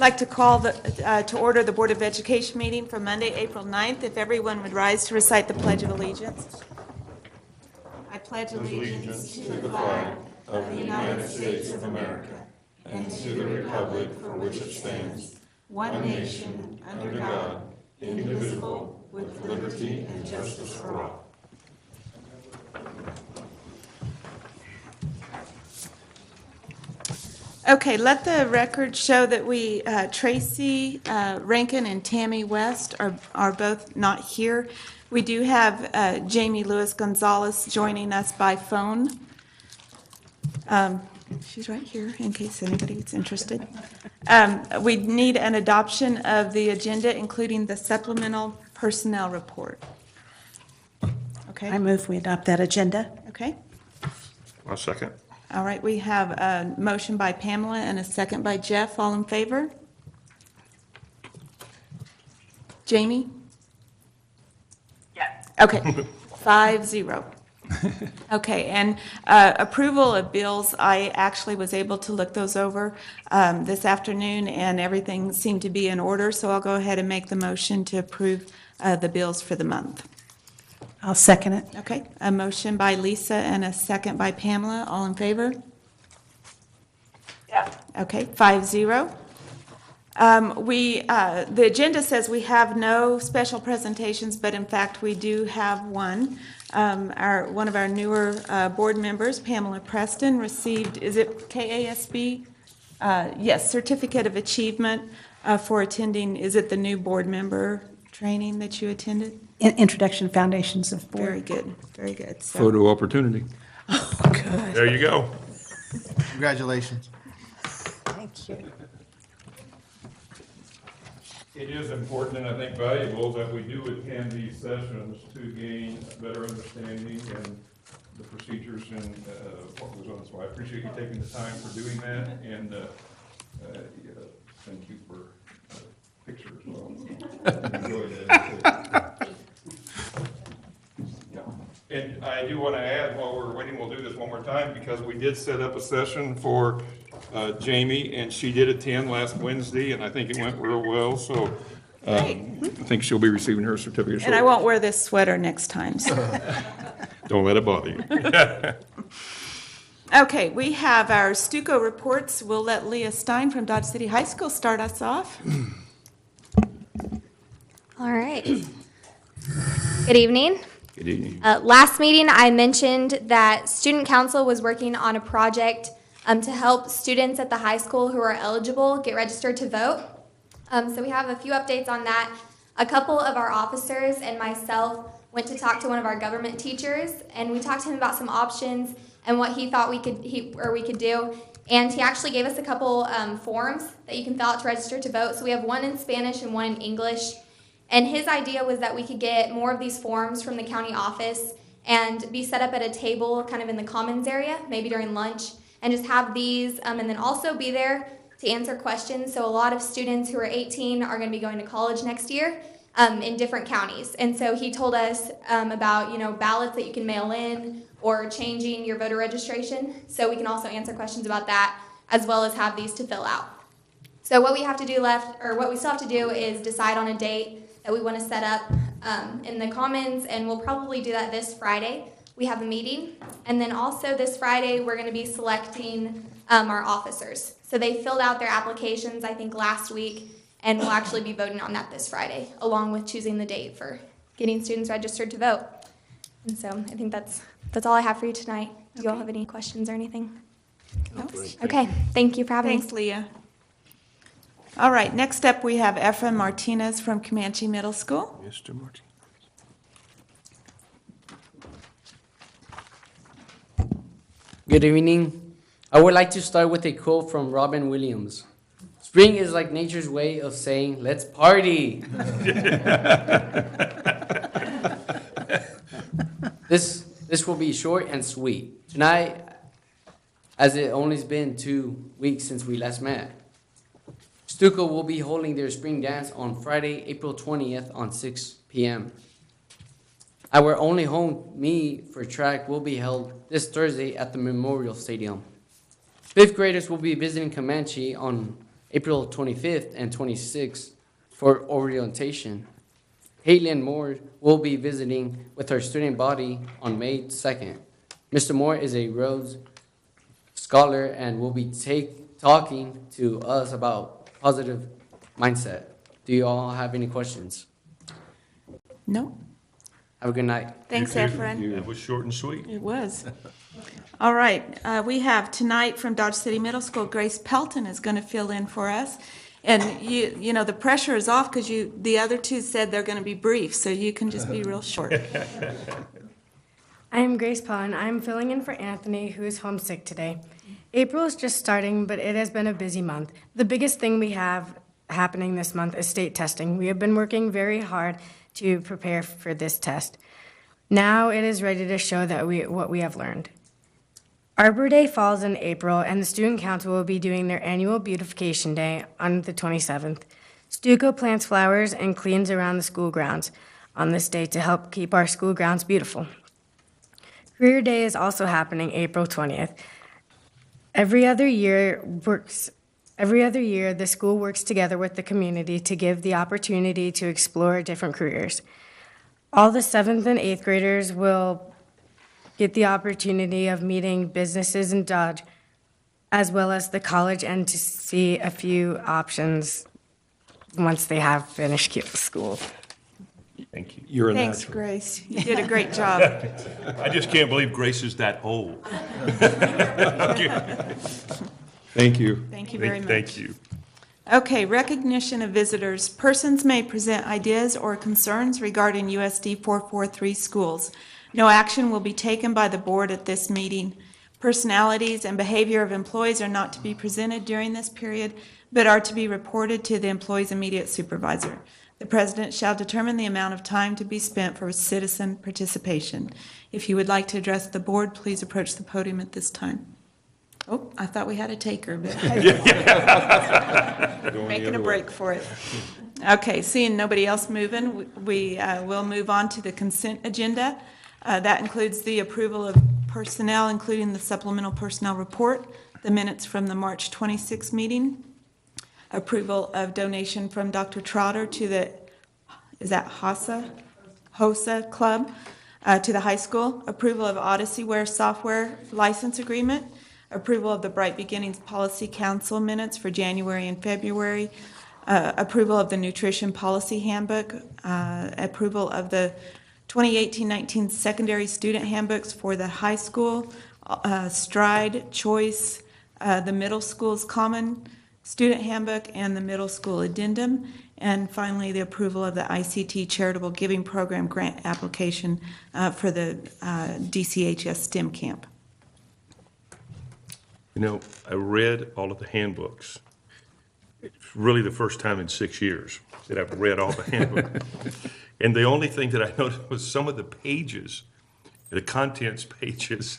like to call to order the Board of Education meeting for Monday, April 9th. If everyone would rise to recite the Pledge of Allegiance. I pledge allegiance to the flag of the United States of America and to the republic for which it stands, one nation, under God, indivisible, with liberty and justice for all. Okay, let the record show that we, Tracy Rankin and Tammy West are both not here. We do have Jamie Lewis Gonzalez joining us by phone. She's right here in case anybody is interested. We need an adoption of the agenda, including the supplemental personnel report. Okay. I move we adopt that agenda. Okay. I'll second. All right, we have a motion by Pamela and a second by Jeff. All in favor? Jamie? Yes. Okay, 5-0. Okay, and approval of bills, I actually was able to look those over this afternoon, and everything seemed to be in order, so I'll go ahead and make the motion to approve the bills for the month. I'll second it. Okay, a motion by Lisa and a second by Pamela. All in favor? Yes. Okay, 5-0. The agenda says we have no special presentations, but in fact, we do have one. One of our newer board members, Pamela Preston, received, is it KASB? Yes, Certificate of Achievement for attending, is it the new board member training that you attended? Introduction Foundations of Board. Very good, very good. So, Photo opportunity. Oh, good. There you go. Congratulations. Thank you. It is important and I think valuable that we do attend these sessions to gain a better understanding and the procedures and what goes on. So I appreciate you taking the time for doing that, and thank you for picture as well. Enjoyed that. Yeah. And I do want to add, while we're waiting, we'll do this one more time, because we did set up a session for Jamie, and she did attend last Wednesday, and I think it went real well, so I think she'll be receiving her certificate. and I won't wear this sweater next time, so. Don't let it bother you. Okay, we have our Stuco reports. We'll let Leah Stein from Dodge City High School start us off. All right. Good evening. Good evening. Last meeting, I mentioned that Student Council was working on a project to help students at the high school who are eligible get registered to vote. So we have a few updates on that. A couple of our officers and myself went to talk to one of our government teachers, and we talked to him about some options and what he thought we could do. And he actually gave us a couple forms that you can fill out to register to vote. So we have one in Spanish and one in English. And his idea was that we could get more of these forms from the county office and be set up at a table kind of in the commons area, maybe during lunch, and just have these and then also be there to answer questions. So a lot of students who are 18 are going to be going to college next year in different counties. And so he told us about, ballots that you can mail in or changing your voter registration. So we can also answer questions about that, as well as have these to fill out. So what we have to do what we still have to do is decide on a date that we want to set up in the Commons, and we'll probably do that this Friday. We have a meeting, and then also this Friday we're going to be selecting our officers. So they filled out their applications, I think, last week, and we'll actually be voting on that this Friday, along with choosing the date for getting students registered to vote. And so I think that's all I have for you tonight. Do you all have any questions or anything? No? Okay, thank you for having me. Thanks, Leah. All right, next up we have Efrain Martinez from Comanche Middle School. Mr. Martin. Good evening. I would like to start with a quote from Robin Williams. Spring is like nature's way of saying, let's party. This will be short and sweet. Tonight, as it only has been 2 weeks since we last met, Stuco will be holding their spring dance on Friday, April 20th on 6 p.m. Our only home meet for track will be held this Thursday at the Memorial Stadium. Fifth graders will be visiting Comanche on April 25th and 26th for orientation. Caitlin Moore will be visiting with her student body on May 2nd. Mr. Moore is a Rhodes Scholar and will be talking to us about positive mindset. Do you all have any questions? No? Have a good night. Thanks, Efren. That was short and sweet. It was. All right, we have tonight from Dodge City Middle School, Grace Pelton is going to fill in for us. And you know, the pressure is off because the other two said they're going to be brief, so you can just be real short. I am Grace Pelton. I'm filling in for Anthony, who is homesick today. April is just starting, but it has been a busy month. The biggest thing we have happening this month is state testing. We have been working very hard to prepare for this test. Now it is ready to show that what we have learned. Arbor Day falls in April, and the Student Council will be doing their annual Beautification Day on the 27th. Stuco plants flowers and cleans around the school grounds on this day to help keep our school grounds beautiful. Career Day is also happening April 20th. Every other year, the school works together with the community to give the opportunity to explore different careers. All the 7th and 8th graders will get the opportunity of meeting businesses in Dodge, as well as the college, and to see a few options once they have finished school. Thank you. You're a Thanks, natural. Grace. You did a great job. I just can't believe Grace is that old. Thank you. Thank you very much. Thank you. Okay, recognition of visitors. Persons may present ideas or concerns regarding USD 443 schools. No action will be taken by the board at this meeting. Personalities and behavior of employees are not to be presented during this period, but are to be reported to the employee's immediate supervisor. The president shall determine the amount of time to be spent for citizen participation. If you would like to address the board, please approach the podium at this time. Oh, I thought we had a taker, but making a break for it. Okay, seeing nobody else moving, we will move on to the consent agenda. That includes the approval of personnel, including the supplemental personnel report, the minutes from the March 26 meeting, approval of donation from Dr. Trotter to the, is that HOSA Club, to the high school, approval of Odyssey Ware software license agreement, approval of the Bright Beginnings Policy Council minutes for January and February, approval of the Nutrition Policy Handbook, approval of the 2018-19 secondary student handbooks for the high school, Stride, Choice, the middle school's common student handbook, and the middle school addendum, and finally the approval of the ICT Charitable Giving Program grant application for the DCHS STEM camp. You know, I read all of the handbooks. It's really the first time in 6 years that I've read all the handbooks. And the only thing that I noticed was some of the pages, the contents pages,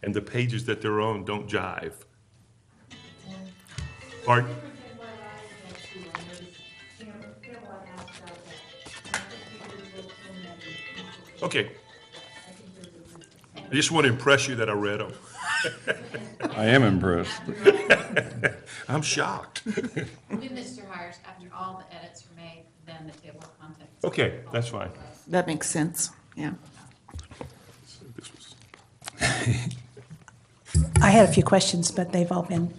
and the pages that they're on don't jive. Pardon? Okay. I just want to impress you that I read them. I am impressed. I'm shocked. With Mr. Hires, after all the edits are made, then the table of contents. Okay, that's fine. That makes sense, yeah. This was- I had a few questions, but they've all been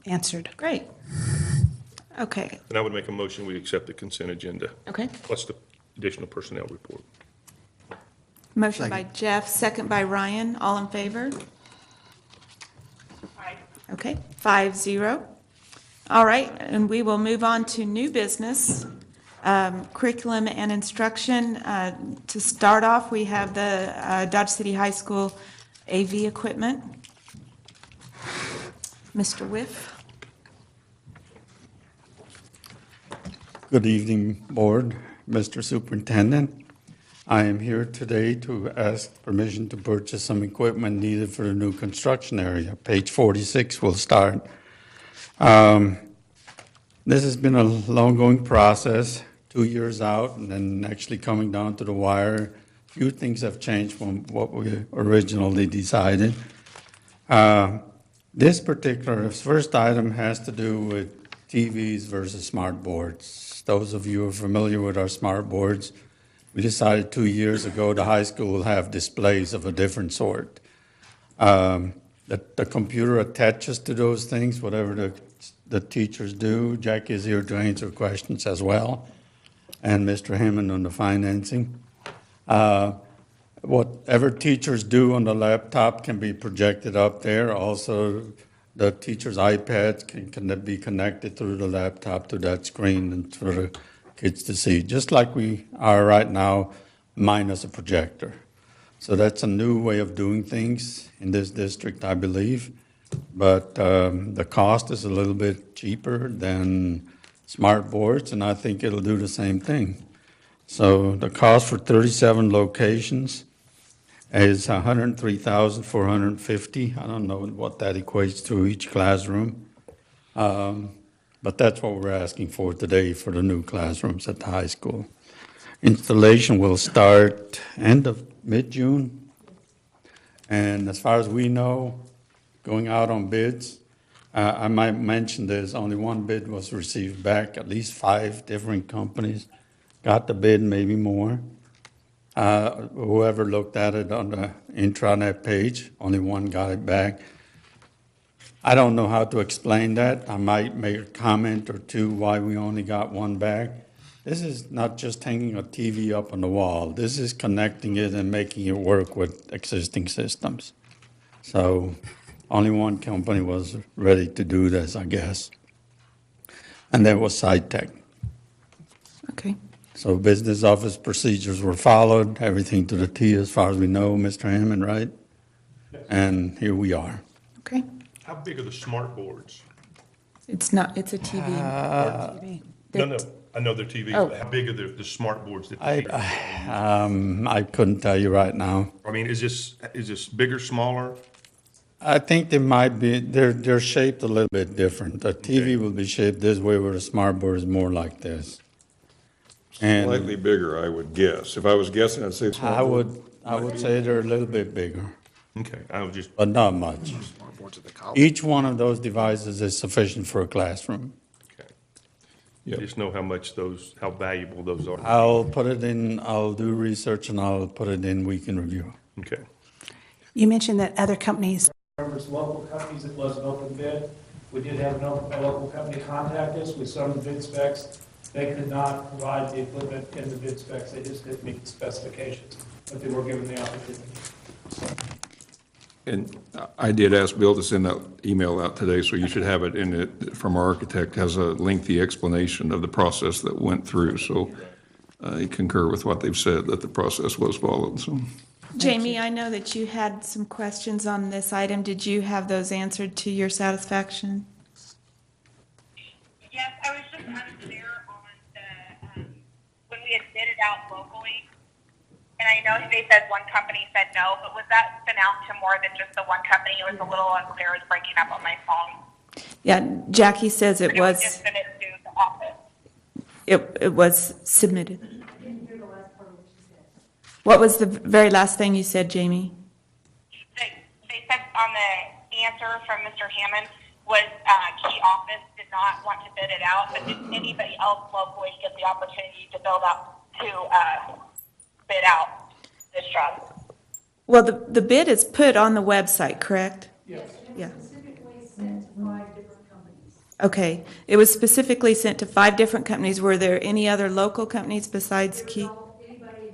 answered. Great. Okay, And I would make a motion, we accept the consent agenda, okay. plus the additional personnel report. Motion by Jeff, second by Ryan. All in favor? Okay, 5-0. All right, and we will move on to new business, curriculum and instruction. To start off, we have the Dodge City High School AV equipment. Mr. Whiff? Good evening, Board, Mr. Superintendent. I am here today to ask permission to purchase some equipment needed for the new construction area. Page 46 will start. This has been a long-going process, 2 years out, and then actually coming down to the wire. Few things have changed from what we originally decided. This particular first item has to do with TVs versus smart boards. Those of you who are familiar with our smart boards, we decided 2 years ago the high school will have displays of a different sort. The computer attaches to those things, whatever the teachers do. Jackie is here to answer questions as well, and Mr. Hammond on the financing. Whatever teachers do on the laptop can be projected up there. Also, the teacher's iPads can be connected through the laptop to that screen and for the kids to see, just like we are right now, minus a projector. So that's a new way of doing things in this district, I believe. But the cost is a little bit cheaper than smart boards, and I think it'll do the same thing. So the cost for 37 locations is $103,450. I don't know what that equates to each classroom. But that's what we're asking for today for the new classrooms at the high school. Installation will start end of mid-June. And as far as we know, going out on bids, I might mention there's only one bid was received back. At least 5 different companies got the bid, maybe more. Whoever looked at it on the intranet page, only one got it back. I don't know how to explain that. I might make a comment or two why we only got one back. This is not just hanging a TV up on the wall. This is connecting it and making it work with existing systems. So only one company was ready to do this, I guess. And that was SciTech. Okay. So business office procedures were followed, everything to the T as far as we know, Mr. Hammond, right? And here we are. Okay. How big are the smart boards? It's not, it's a TV. No, I know they're TVs, Oh. but how big are the smart boards that the I couldn't tell you right now. I mean, is this bigger, smaller? I think they might be, they're shaped a little bit different. The TV will be shaped this way, where the smart board is more like this. And Slightly bigger, I would guess. If I was guessing, I'd say small. I would say they're a little bit bigger, Okay, I was just, but not much. Each one of those devices is sufficient for a classroom. okay. Yep. Just know how valuable those are. I'll put it in, I'll do research and I'll put it in week in review. Okay. You mentioned that other companies, Members, local companies, it was an open bid. We did have a local company contact us with some bid specs. They could not provide the equipment in the bid specs. They just didn't meet the specifications, but they were given the opportunity. And I did ask Bill to send that email out today, so you should have it in it from our architect, has a lengthy explanation of the process that went through. So I concur with what they've said, that the process was followed, so. Jamie, I know that you had some questions on this item. Did you have those answered to your satisfaction? Yes, I was just unclear on the, when we had bid it out locally, and I know they said one company said no, but was that sent out to more than just the one company? It was a little unclear. It was breaking up on my phone. Yeah, Jackie says it But was, just sent it to the office. it was submitted. What was the very last thing you said, Jamie? They said on the answer from Mr. Hammond was key office did not want to bid it out, but did anybody else locally get the opportunity to bid out this job? Well, the bid is put on the website, correct? Yes. Yeah. Specifically sent to 5 different companies. Okay. It was specifically sent to 5 different companies. Were there any other local companies besides Key? Anybody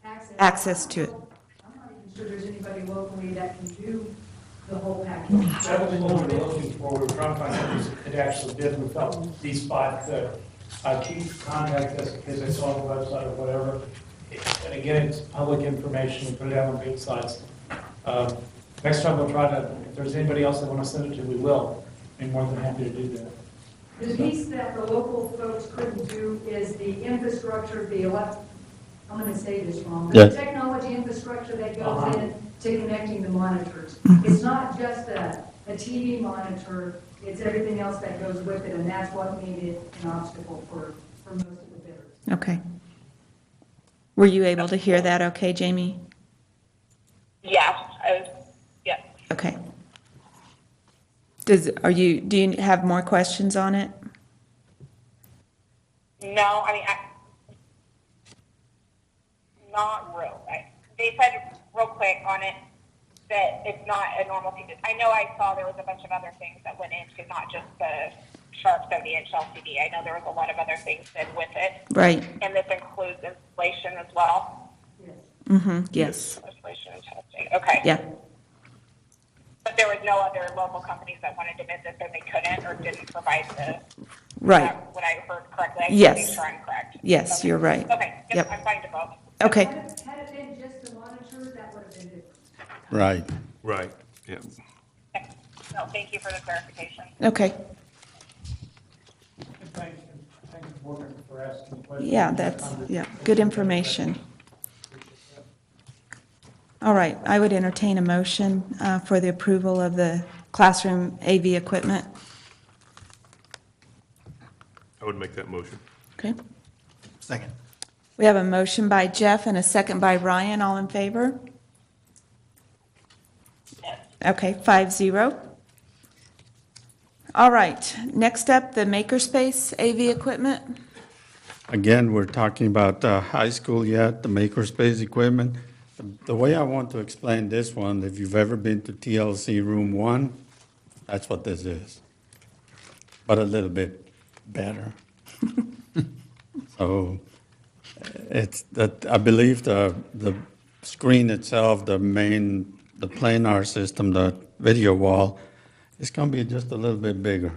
had Access to it. I'm not even sure there's anybody locally that can do the whole package. That was what we were looking for. We were trying to find companies that could actually bid. We felt these 5 could. Keep contact us because it's on the website or whatever. And again, it's public information. We put it out on big sites. Next time we'll try to, if there's anybody else that want to send it to, we will. Be more than happy to do that. The piece that the local folks couldn't do is the infrastructure, I'm going to say this wrong, but the technology infrastructure that goes in to connecting the monitors. It's not just a TV monitor, it's everything else that goes with it, and that's what made it an obstacle for most of the bidders. Okay. Were you able to hear that okay, Jamie? Yes, yes. Okay. Do you have more questions on it? No, I mean, not real. They said real quick on it that it's not a normal TV. I know I saw there was a bunch of other things that went into not just the sharp 70-inch LCD. I know there was a lot of other things that with it. Right. And this includes installation as well. Mm-hmm, yes. Installation and testing. Okay. Yeah. But there was no other local companies that wanted to bid this and they couldn't or didn't provide the. Right. What I heard correctly. I just Yes. want to make sure I'm correct. Yes, Okay. you're right. Okay. Yep. Yep. I'm fine to vote. Okay. Had it been just the monitors, that would have been different. Right. Right, yeah. No, thank you for the clarification. Okay. Thank you, Morgan, for asking the question. Yeah, that's, yeah, good information. All right, I would entertain a motion for the approval of the classroom AV equipment. I would make that motion. Okay. Second. We have a motion by Jeff and a second by Ryan. All in favor? Okay, 5-0. All right, next up, the Makerspace AV equipment. Again, we're talking about high school yet, the makerspace equipment. The way I want to explain this one, if you've ever been to TLC Room 1, that's what this is, but a little bit better. So it's that, I believe the screen itself, the planar system, the video wall, is going to be just a little bit bigger.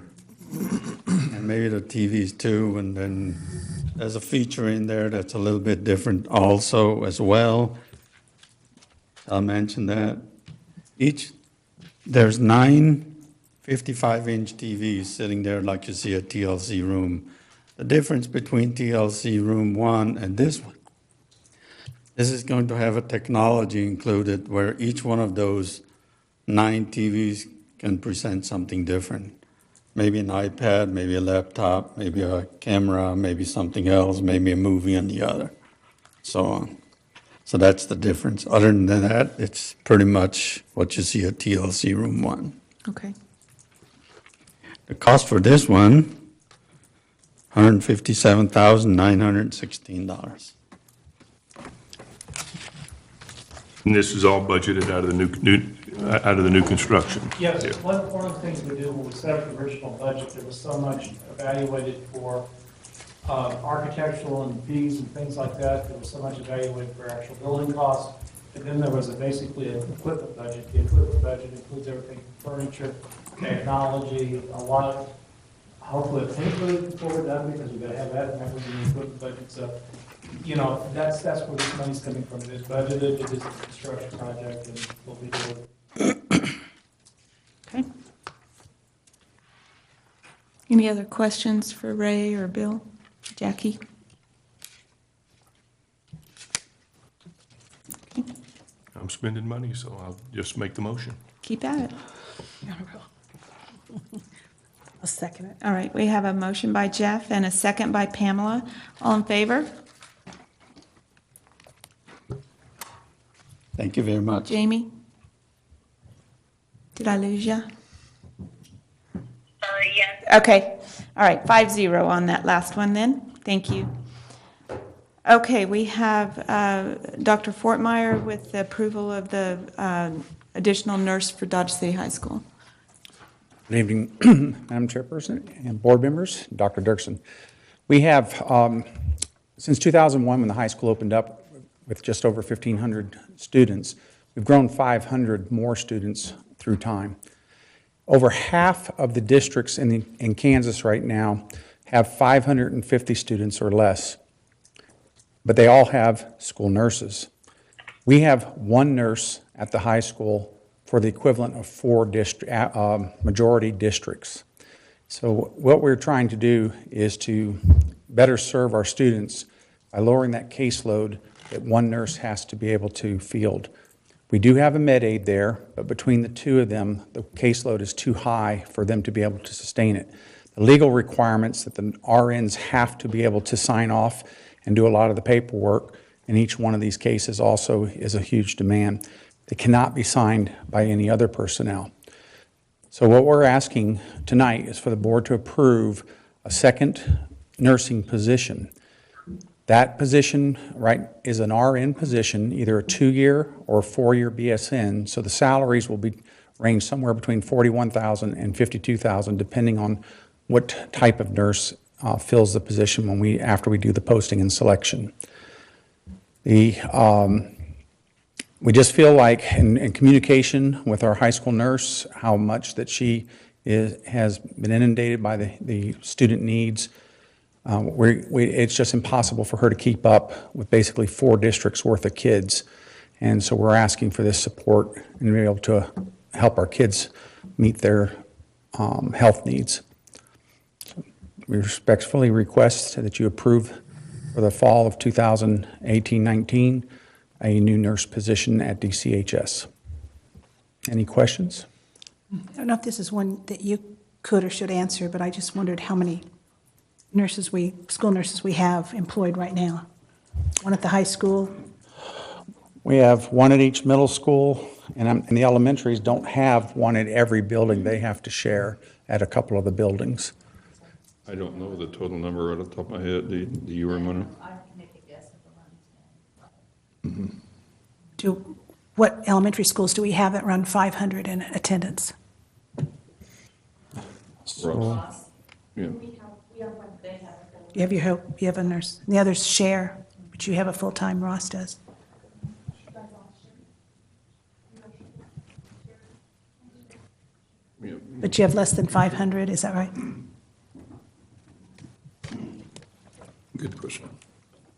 And maybe the TVs too, and then there's a feature in there that's a little bit different also as well. I'll mention that. There's 9 55-inch TVs sitting there like you see at TLC Room. The difference between TLC Room 1 and this one, this is going to have a technology included where each one of those 9 TVs can present something different. Maybe an iPad, maybe a laptop, maybe a camera, maybe something else, maybe a movie on the other, so on. So that's the difference. Other than that, it's pretty much what you see at TLC Room 1. Okay. The cost for this one, $157,916. And this is all budgeted out of the new construction? Yes, Yeah. one of the things we did when we set up the original budget, there was so much evaluated for architectural and fees and things like that. There was so much evaluated for actual building costs. And then there was basically an equipment budget. The equipment budget includes everything, furniture, technology, a lot of, hopefully, a paint booth before we're done, because we've got to have that remember in the equipment budget. So, you know, that's where this money's coming from. It is budgeted, it is a construction project, and we'll be doing. Okay. Any other questions for Ray or Bill? Jackie? Okay. I'm spending money, so I'll just make the motion. Keep at it. I'll second it. All right, we have a motion by Jeff and a second by Pamela. All in favor? Thank you very much. Jamie? Did I lose you? Yes. Okay, all right, 5-0 on that last one then. Thank you. Okay, we have Dr. Fortmeyer with the approval of the additional nurse for Dodge City High School. Good evening, Madam Chairperson and board members, Dr. Dirksen. We have, since 2001, when the high school opened up with just over 1,500 students, we've grown 500 more students through time. Over half of the districts in Kansas right now have 550 students or less, but they all have school nurses. We have one nurse at the high school for the equivalent of 4 majority districts. So what we're trying to do is to better serve our students by lowering that caseload that one nurse has to be able to field. We do have a med aid there, but between the two of them, the caseload is too high for them to be able to sustain it. The legal requirements that the RNs have to be able to sign off and do a lot of the paperwork in each one of these cases also is a huge demand. They cannot be signed by any other personnel. So what we're asking tonight is for the board to approve a second nursing position. That position, right, is an RN position, either a 2-year or 4-year BSN, so the salaries will be range somewhere between $41,000 and $52,000, depending on what type of nurse fills the position after we do the posting and selection. We just feel like in communication with our high school nurse, how much that she has been inundated by the student needs. It's just impossible for her to keep up with basically 4 districts worth of kids. And so we're asking for this support and be able to help our kids meet their health needs. So we respectfully request that you approve for the fall of 2018-19 a new nurse position at DCHS. Any questions? I don't know if this is one that you could or should answer, but I just wondered how many school nurses we have employed right now. One at the high school. We have one at each middle school, and the elementaries don't have one at every building. They have to share at a couple of the buildings. I don't know the total number right off the top of my head. Do you, Ramona? I can make a guess of around 10. What elementary schools do we have that run 500 in attendance? Ross. Yeah. You have a nurse. The others share, but you have a full-time. Ross does. Yeah. But you have less than 500, is that right? Good question.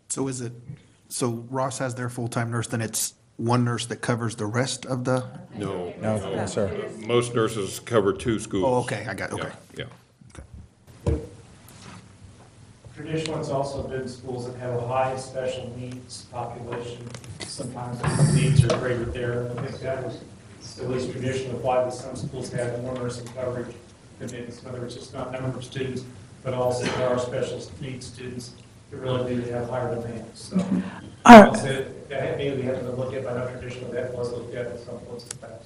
So Ross has their full-time nurse, then it's one nurse that covers the rest of the? No. No, sir. Most nurses cover 2 schools. Oh, okay, I got it, okay. Yeah. Traditionally, it's also been schools that have a high special needs population. Sometimes the needs are greater there. And I think that was at least traditionally applied with some schools have more nursing coverage than maybe some others. It's not number of students, but also there are special needs students that really do have higher demands. So I'll say that maybe we have to look at, but I know traditionally that was looked at in some places in the past.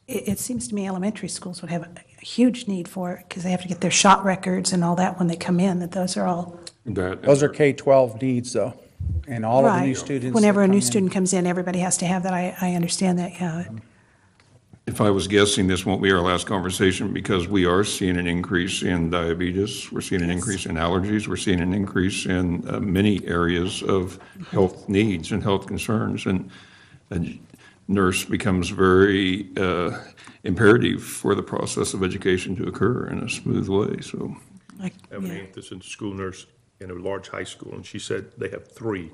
It seems to me elementary schools would have a huge need for it because they have to get their shot records and all that when they come in, that those are all. Those are K-12 needs, though, and all of the new students. Whenever that a new come in. student comes in, everybody has to have that. I understand that, yeah. If I was guessing, this won't be our last conversation because we are seeing an increase in diabetes. We're seeing an increase in allergies. We're seeing an increase in many areas of health needs and health concerns. And a nurse becomes very imperative for the process of education to occur in a smooth way. So I have an aunt that's a school nurse in a large high school, and she said they have 3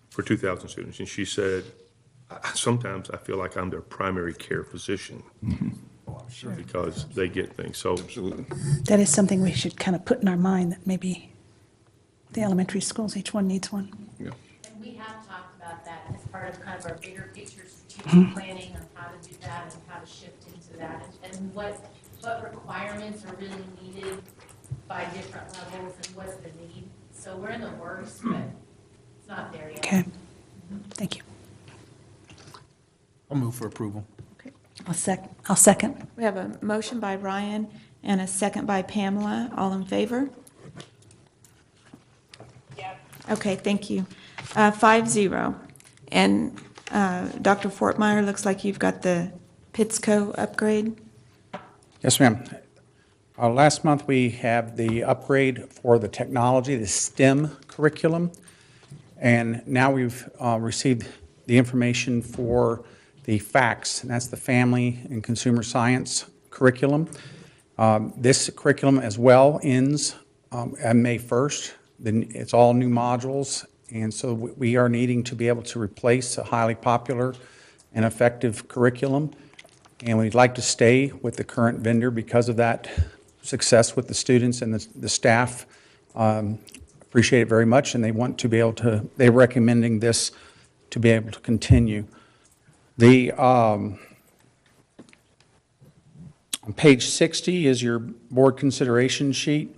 for 2,000 students. And she said, sometimes I feel like I'm their primary care physician. Oh, I'm sure. Because they get things. So absolutely. That is something we should kind of put in our mind, that maybe the elementary schools, each one needs one. Yeah. And we have talked about that as part of kind of our bigger picture strategic planning on how to do that and how to shift into that and what requirements are really needed by different levels and what's the need. So we're in the works, but it's not there yet. Okay, thank you. I'll move for approval. Okay, I'll second. We have a motion by Ryan and a second by Pamela. All in favor? Yes. Okay, thank you. 5-0. And Dr. Fortmeyer, looks like you've got the PITSCO upgrade. Yes, ma'am. Last month, we have the upgrade for the technology, the STEM curriculum, and now we've received the information for the FACS, and that's the Family and Consumer Science curriculum. This curriculum as well ends on May 1st. Then it's all new modules, and so we are needing to be able to replace a highly popular and effective curriculum, and we'd like to stay with the current vendor because of that success with the students and the staff. Appreciate it very much, and they want to be able to, they're recommending this to be able to continue. On page 60 is your board consideration sheet.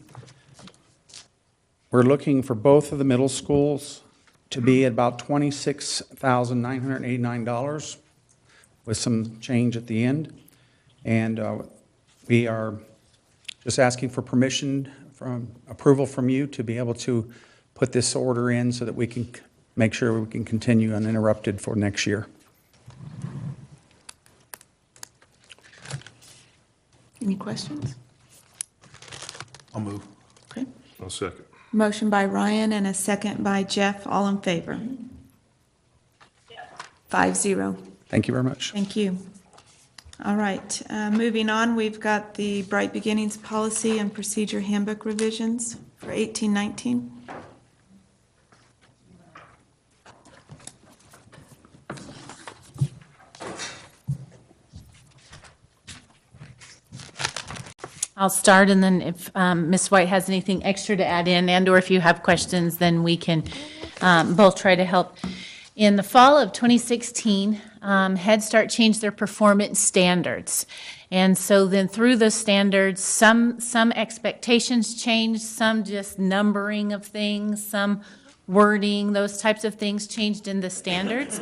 We're looking for both of the middle schools to be at about $26,989 with some change at the end. And we are just asking for approval from you to be able to put this order in so that we can make sure we can continue uninterrupted for next year. Any questions? I'll move. Okay. I'll second. Motion by Ryan and a second by Jeff. All in favor? 5-0. Thank you very much. Thank you. All right, moving on, we've got the Bright Beginnings Policy and Procedure Handbook revisions for 1819. I'll start, and then if Ms. White has anything extra to add in, and/or if you have questions, then we can both try to help. In the fall of 2016, Head Start changed their performance standards. And so then through those standards, some expectations changed, some just numbering of things, some wording, those types of things changed in the standards.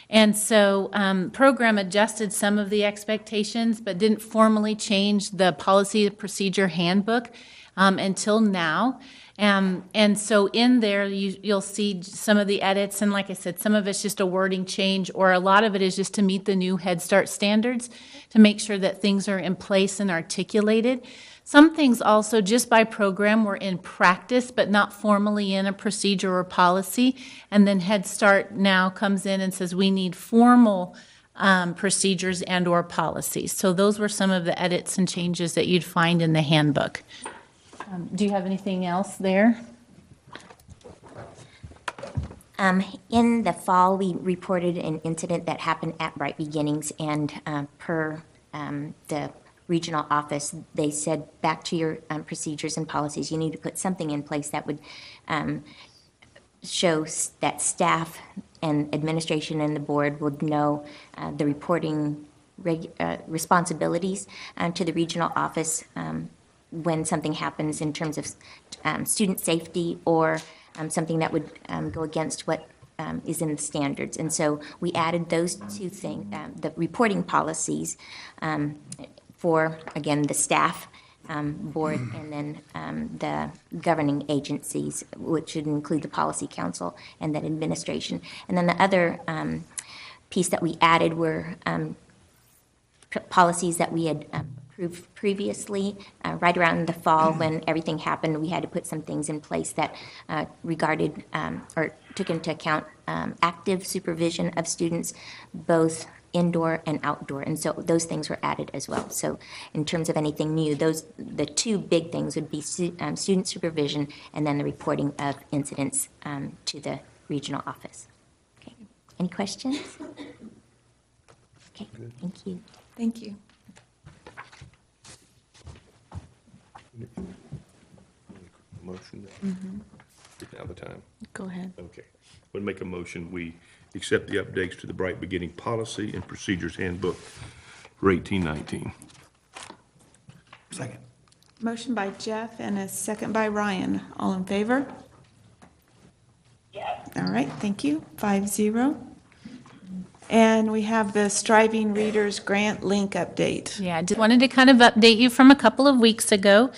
And so program adjusted some of the expectations, but didn't formally change the policy and procedure handbook until now. And so in there, you'll see some of the edits, and like I said, some of it's just a wording change, or a lot of it is just to meet the new Head Start standards, to make sure that things are in place and articulated. Some things also, just by program, were in practice, but not formally in a procedure or policy. And then Head Start now comes in and says, we need formal procedures and or policies. So those were some of the edits and changes that you'd find in the handbook. Do you have anything else there? In the fall, we reported an incident that happened at Bright Beginnings, and per the regional office, they said, back to your procedures and policies, you need to put something in place that would show that staff and administration and the board would know the reporting responsibilities to the regional office when something happens in terms of student safety or something that would go against what is in the standards. And so we added those two things, the reporting policies for, again, the staff board and then the governing agencies, which would include the policy council and then administration. And then the other piece that we added were policies that we had approved previously. Right around the fall when everything happened, we had to put some things in place that regarded or took into account active supervision of students, both indoor and outdoor, and so those things were added as well. So in terms of anything new, the two big things would be student supervision and then the reporting of incidents to the regional office. Okay. Any questions? Okay, thank you. Thank you. Motion? Is now the time? Go ahead. Okay. We'll make a motion. We accept the updates to the Bright Beginning Policy and Procedures Handbook for 1819. Second. Motion by Jeff and a second by Ryan. All in favor? Yes. All right, thank you. 5-0. And we have the Striving Readers Grant link update. Yeah, I just wanted to kind of update you from a couple of weeks ago.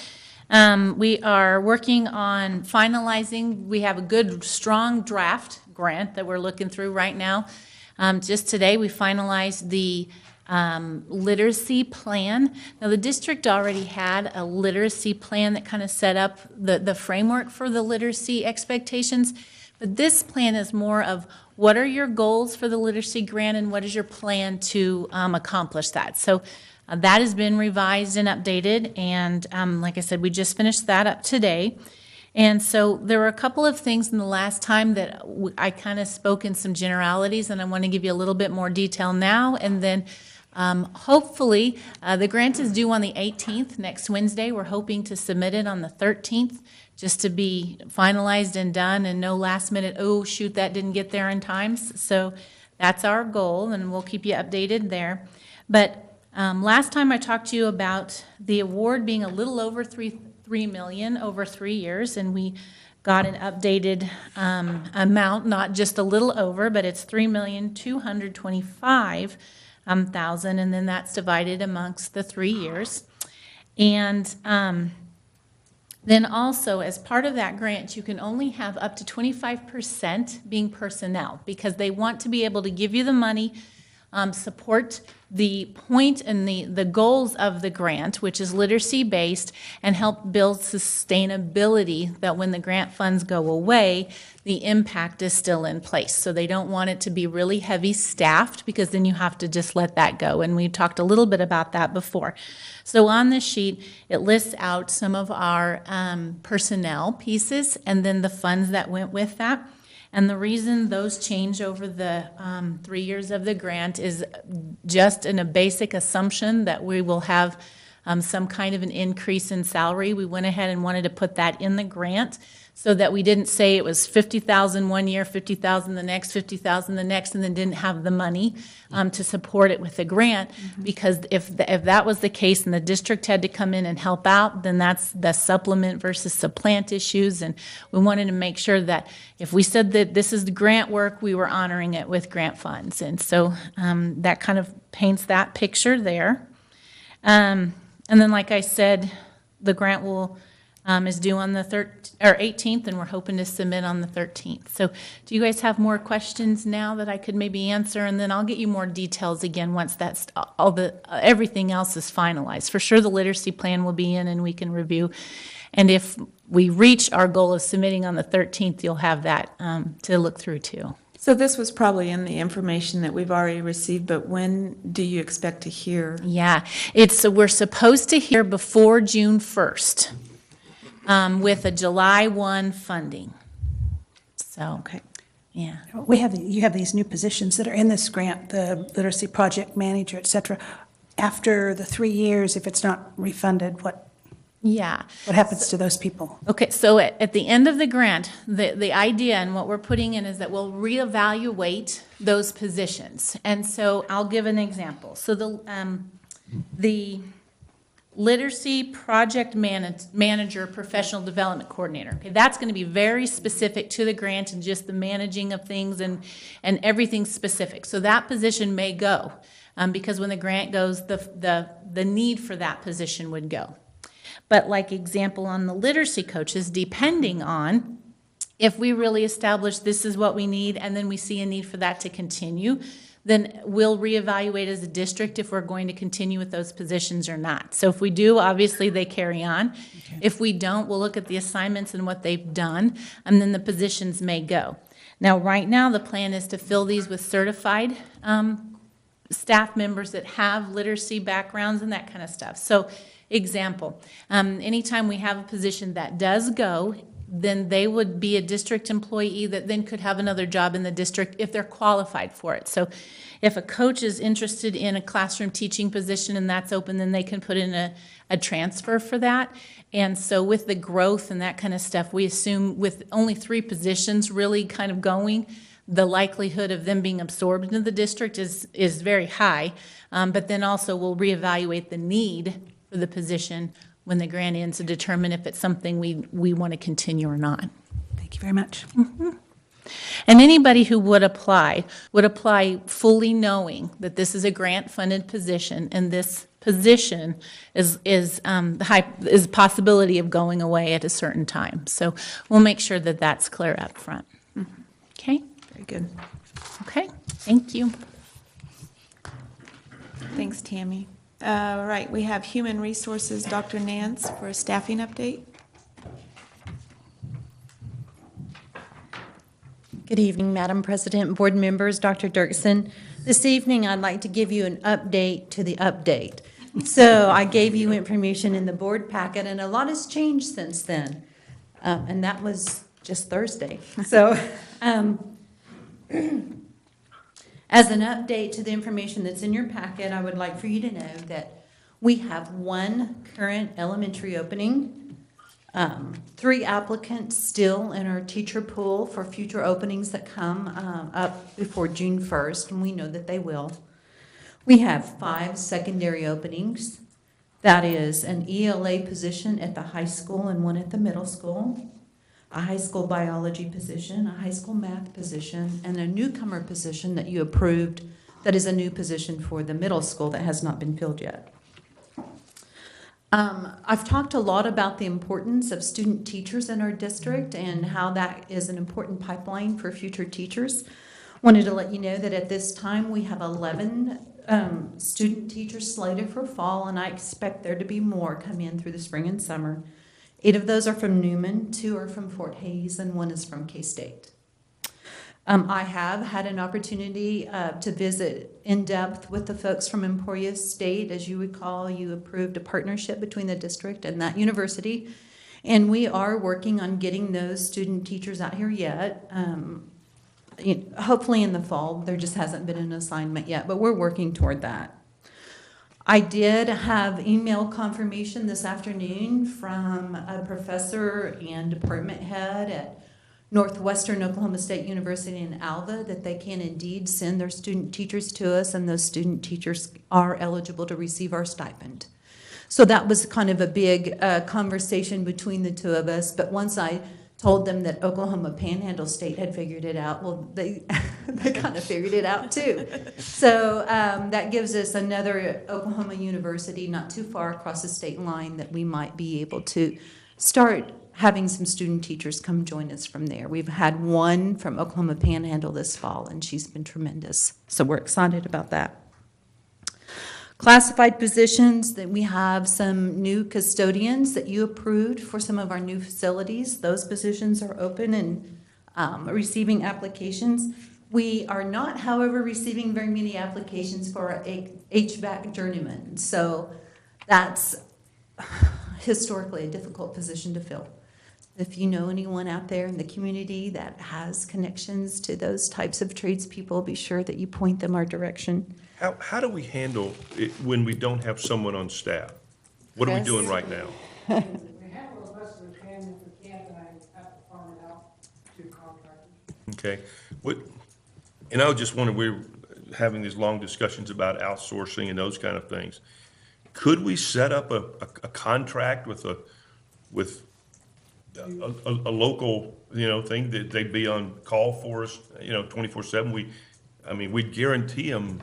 We are working on finalizing. We have a good, strong draft grant that we're looking through right now. Just today, we finalized the literacy plan. Now, the district already had a literacy plan that kind of set up the framework for the literacy expectations, but this plan is more of what are your goals for the literacy grant and what is your plan to accomplish that. So that has been revised and updated, and like I said, we just finished that up today. And so there were a couple of things in the last time that I kind of spoke in some generalities, and I want to give you a little bit more detail now. And then hopefully, the grant is due on the 18th, next Wednesday. We're hoping to submit it on the 13th, just to be finalized and done, and no last minute, oh, shoot, that didn't get there in time. So that's our goal, and we'll keep you updated there. But last time I talked to you about the award being a little over $3 million over 3 years, and we got an updated amount, not just a little over, but it's $3,225,000, and then that's divided amongst the 3 years. And then also, as part of that grant, you can only have up to 25% being personnel, because they want to be able to give you the money, support the point and the goals of the grant, which is literacy-based, and help build sustainability, that when the grant funds go away, the impact is still in place. So they don't want it to be really heavy staffed, because then you have to just let that go. And we talked a little bit about that before. So on this sheet, it lists out some of our personnel pieces and then the funds that went with that. And the reason those change over the 3 years of the grant is just in a basic assumption that we will have some kind of an increase in salary. We went ahead and wanted to put that in the grant so that we didn't say it was $50,000 one year, $50,000 the next, $50,000 the next, and then didn't have the money to support it with the grant. Because if that was the case and the district had to come in and help out, then that's the supplement versus supplant issues. And we wanted to make sure that if we said that this is the grant work, we were honoring it with grant funds. And so that kind of paints that picture there. And then, like I said, the grant is due on the 18th, and we're hoping to submit on the 13th. So do you guys have more questions now that I could maybe answer? And then I'll get you more details again once that's everything else is finalized. For sure, the literacy plan will be in and we can review. And if we reach our goal of submitting on the 13th, you'll have that to look through too. So this was probably in the information that we've already received, but when do you expect to hear? Yeah, we're supposed to hear before June 1st. With a July 1 funding. So, okay. Yeah. You have these new positions that are in this grant, the literacy project manager, et cetera. After the 3 years, if it's not refunded, what happens to those people? Okay, so at the end of the grant, the idea and what we're putting in is that we'll reevaluate those positions. And so I'll give an example. So the literacy project manager, professional development coordinator. Okay, that's going to be very specific to the grant and just the managing of things and everything specific. So that position may go because when the grant goes, the need for that position would go. But like example on the literacy coaches, depending on if we really establish this is what we need and then we see a need for that to continue, then we'll reevaluate as a district if we're going to continue with those positions or not. So if we do, obviously they carry on. Okay. If we don't, we'll look at the assignments and what they've done, and then the positions may go. Now, right now, the plan is to fill these with certified staff members that have literacy backgrounds and that kind of stuff. So, example, anytime we have a position that does go, then they would be a district employee that then could have another job in the district if they're qualified for it. So if a coach is interested in a classroom teaching position and that's open, then they can put in a transfer for that. And so with the growth and that kind of stuff, we assume with only 3 positions really kind of going, the likelihood of them being absorbed into the district is very high. But then also we'll reevaluate the need for the position when the grant ends to determine if it's something we want to continue or not. Thank you very much. Mm-hmm. And anybody who would apply fully knowing that this is a grant-funded position, and this position is a possibility of going away at a certain time. So we'll make sure that that's clear up front. Mm-hmm. Okay? Very good. Okay, thank you. Thanks, Tammy. All right, we have Human Resources, Dr. Nance, for a staffing update. Good evening, Madam President, board members, Dr. Dirksen. This evening, I'd like to give you an update to the update. So I gave you information in the board packet, and a lot has changed since then. And that was just Thursday. So as an update to the information that's in your packet, I would like for you to know that we have 1 current elementary opening, 3 applicants still in our teacher pool for future openings that come up before June 1st, and we know that they will. We have 5 secondary openings. That is an ELA position at the high school and 1 at the middle school, a high school biology position, a high school math position, and a newcomer position that you approved that is a new position for the middle school that has not been filled yet. I've talked a lot about the importance of student teachers in our district and how that is an important pipeline for future teachers. Wanted to let you know that at this time we have 11 student teachers slated for fall, and I expect there to be more come in through the spring and summer. 8 of those are from Newman, 2 are from Fort Hays, and 1 is from K-State. I have had an opportunity to visit in depth with the folks from Emporia State. As you recall, you approved a partnership between the district and that university, and we are working on getting those student teachers out here yet. Hopefully in the fall. There just hasn't been an assignment yet, but we're working toward that. I did have email confirmation this afternoon from a professor and department head at Northwestern Oklahoma State University in Alva that they can indeed send their student teachers to us, and those student teachers are eligible to receive our stipend. So that was kind of a big conversation between the two of us, but once I told them that Oklahoma Panhandle State had figured it out, well, they kind of figured it out too. So that gives us another Oklahoma university not too far across the state line that we might be able to start having some student teachers come join us from there. We've had one from Oklahoma Panhandle this fall, and she's been tremendous. So we're excited about that. Classified positions, that we have some new custodians that you approved for some of our new facilities. Those positions are open and receiving applications. We are not, however, receiving very many applications for our HVAC journeyman. So that's historically a difficult position to fill. If you know anyone out there in the community that has connections to those types of tradespeople, be sure that you point them our direction. How do we handle it when we don't have someone on staff? What are we doing right now? We handle as best as we can. If we can't, then I have to farm it out to contractors. Okay. And I just wonder, we're having these long discussions about outsourcing and those kind of things. Could we set up a contract with a local, thing that they'd be on call for us, 24/7? We'd guarantee them.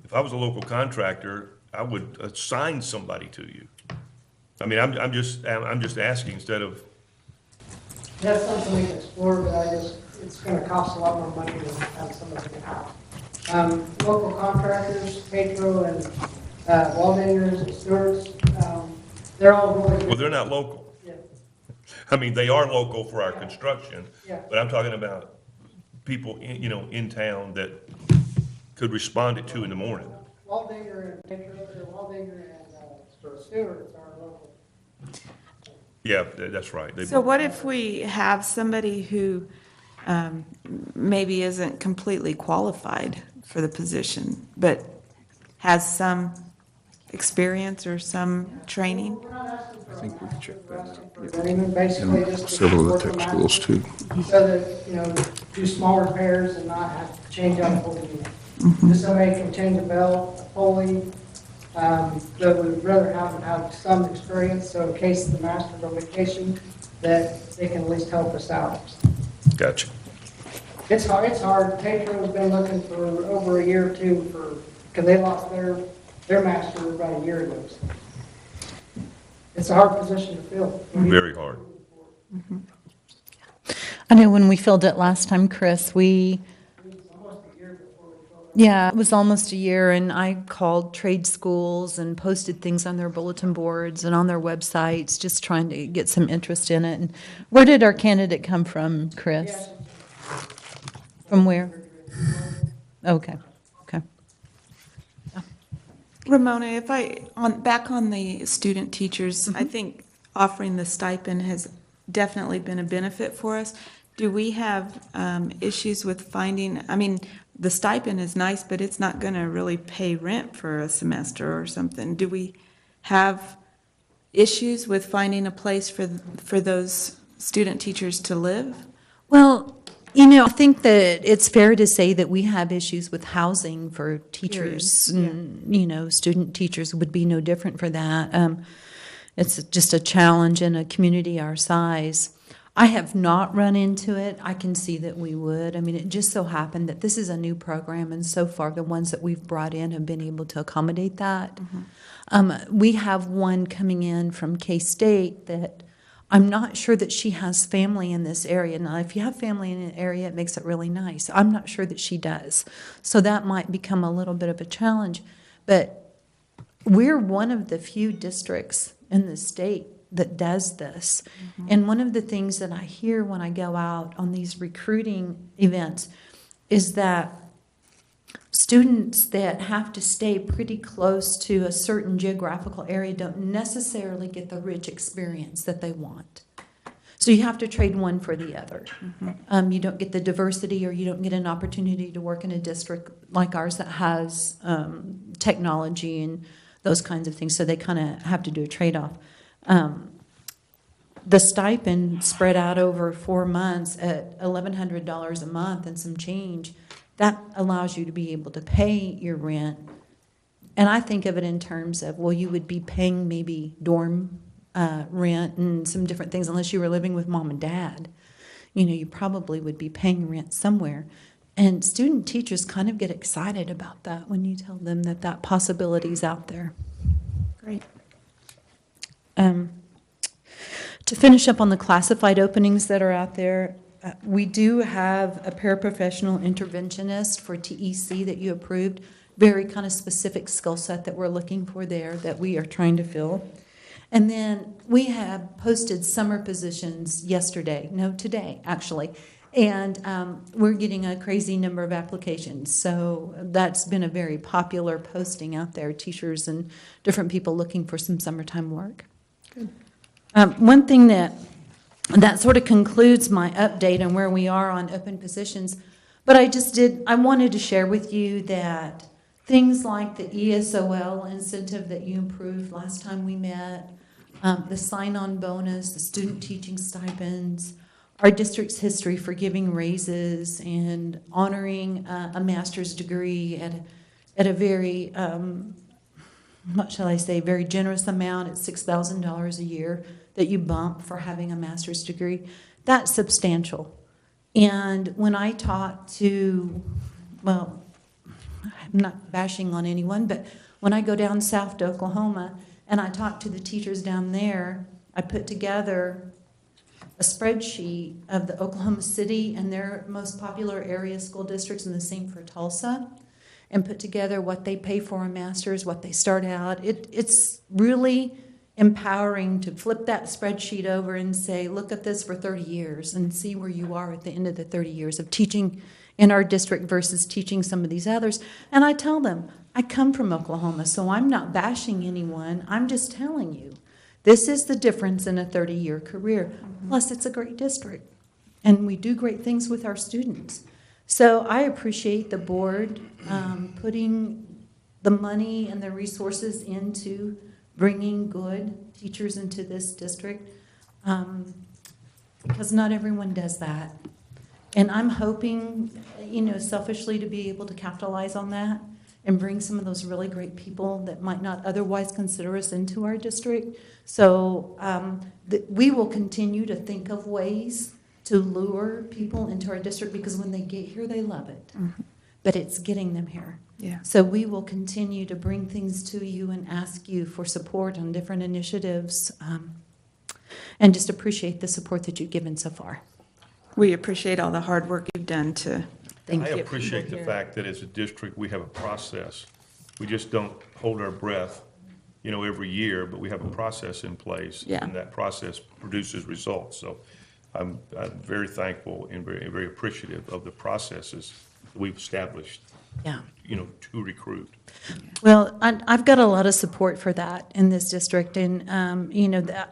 If I was a local contractor, I would assign somebody to you. I'm just asking instead of. That's something we can explore, but it's going to cost a lot more money than have somebody in-house. Local contractors, Petro and Waldingers and Stewarts, they're all really. Well, they're not local. Yeah. They are local for our construction, Yeah. but I'm talking about people in town that could respond at 2 in the morning. Waldinger and Petro, Waldinger and Stewarts are local. Yeah, that's right. So what if we have somebody who maybe isn't completely qualified for the position, but has some experience or some training? I think we can check that out. Basically And just several of the tech schools too. So that, do small repairs and not have to change out a whole unit. Just somebody can change a belt, a pulley, but we'd rather have them have some experience, so in case the master's on vacation, that they can at least help us out. Gotcha. It's hard. Petro's been looking for over a year or two because they lost their master about a year ago. So it's a hard position to fill. Very hard. I know when we filled it last time, Chris, it was almost a year, and I called trade schools and posted things on their bulletin boards and on their websites, just trying to get some interest in it. And where did our candidate come from, Chris? From where? Okay. Ramona, back on the student teachers, I think offering the stipend has definitely been a benefit for us. Do we have issues with finding, the stipend is nice, but it's not going to really pay rent for a semester or something. Do we have issues with finding a place for those student teachers to live? Well, I think that it's fair to say that we have issues with housing for teachers. And, student teachers would be no different for that. It's just a challenge in a community our size. I have not run into it. I can see that we would. I mean, it just so happened that this is a new program, and so far the ones that we've brought in have been able to accommodate that. We have one coming in from K-State that I'm not sure that she has family in this area. Now, if you have family in an area, it makes it really nice. I'm not sure that she does. So that might become a little bit of a challenge. But we're one of the few districts in the state that does this. And one of the things that I hear when I go out on these recruiting events is that students that have to stay pretty close to a certain geographical area don't necessarily get the rich experience that they want. So you have to trade one for the other. You don't get the diversity, or you don't get an opportunity to work in a district like ours that has technology and those kinds of things. So they kind of have to do a trade-off. The stipend spread out over 4 months at $1,100 a month and some change, that allows you to be able to pay your rent. And I think of it in terms of, well, you would be paying maybe dorm rent and some different things, unless you were living with mom and dad. You know, you probably would be paying rent somewhere. And student teachers kind of get excited about that when you tell them that that possibility is out there. Great. To finish up on the classified openings that are out there, we do have a paraprofessional interventionist for TEC that you approved, very kind of specific skill set that we're looking for there that we are trying to fill. And then we have posted summer positions today actually, and we're getting a crazy number of applications. So that's been a very popular posting out there, teachers and different people looking for some summertime work. Good. One thing that sort of concludes my update on where we are on open positions, but I wanted to share with you that things like the ESOL incentive that you improved last time we met, the sign-on bonus, the student teaching stipends, our district's history for giving raises and honoring a master's degree at a very, what shall I say, very generous amount at $6,000 a year that you bump for having a master's degree, that's substantial. And when I talk to, well, I'm not bashing on anyone, but when I go down south to Oklahoma and I talk to the teachers down there, I put together a spreadsheet of the Oklahoma City and their most popular area school districts, and the same for Tulsa, and put together what they pay for a master's, what they start out. It's really empowering to flip that spreadsheet over and say, look at this for 30 years and see where you are at the end of the 30 years of teaching in our district versus teaching some of these others. And I tell them, I come from Oklahoma, so I'm not bashing anyone. I'm just telling you, this is the difference in a 30-year career. Plus, it's a great district, and we do great things with our students. So I appreciate the board putting the money and the resources into bringing good teachers into this district, because not everyone does that. And I'm hoping, selfishly, to be able to capitalize on that and bring some of those really great people that might not otherwise consider us into our district. So we will continue to think of ways to lure people into our district, because when they get here, they love it. But it's getting them here. Yeah. So we will continue to bring things to you and ask you for support on different initiatives, and just appreciate the support that you've given so far. We appreciate all the hard work you've done to I appreciate the fact that as a district, we have a process. We just don't hold our breath, every year, but we have a process in place. Yeah. And that process produces results. So I'm very thankful and very, very appreciative of the processes we've established, Yeah. To recruit. Well, I've got a lot of support for that in this district, and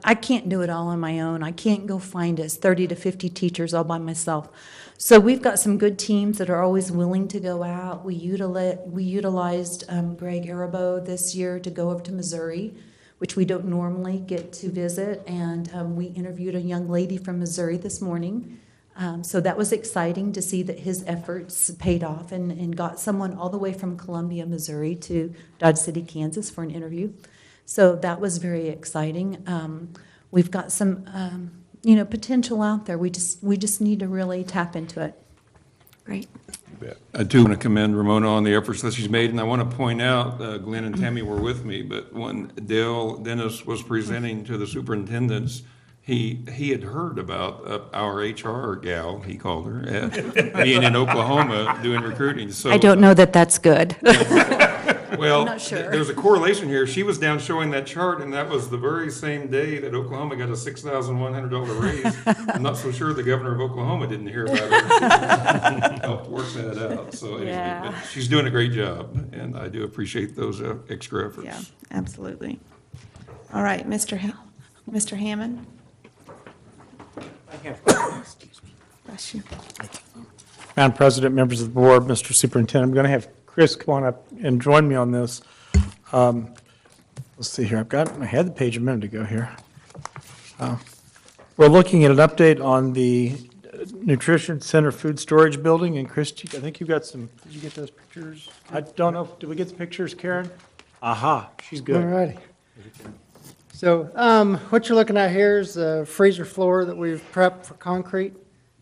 I can't do it all on my own. I can't go find us 30 to 50 teachers all by myself. So we've got some good teams that are always willing to go out. We utilized Greg Arabo this year to go over to Missouri, which we don't normally get to visit, and we interviewed a young lady from Missouri this morning. So that was exciting to see that his efforts paid off, and got someone all the way from Columbia, Missouri to Dodge City, Kansas for an interview. So that was very exciting. We've got some potential out there. We just need to really tap into it. Great. I do want to commend Ramona on the efforts that she's made, and I want to point out, Glenn and Tammy were with me, but when Dale Dennis was presenting to the superintendents, he had heard about our HR gal, he called her, being in Oklahoma doing recruiting, so. I don't know that that's good. Well, I'm not sure. there's a correlation here. She was down showing that chart, and that was the very same day that Oklahoma got a $6,100 raise. I'm not so sure the governor of Oklahoma didn't hear about it. Helped work that out. So anyway, but she's doing a great job, and I do appreciate those extra efforts. Yeah, absolutely. All right, Mr. Hammond? Bless you. Madam President, members of the board, Mr. Superintendent, I'm going to have Chris come on up and join me on this. Let's see here. I had the page a minute ago here. We're looking at an update on the Nutrition Center Food Storage Building. And Chris, I think you got some, did you get those pictures? I don't know. Did we get the pictures, Karen? Aha, she's good. All righty. So what you're looking at here is the freezer floor that we've prepped for concrete.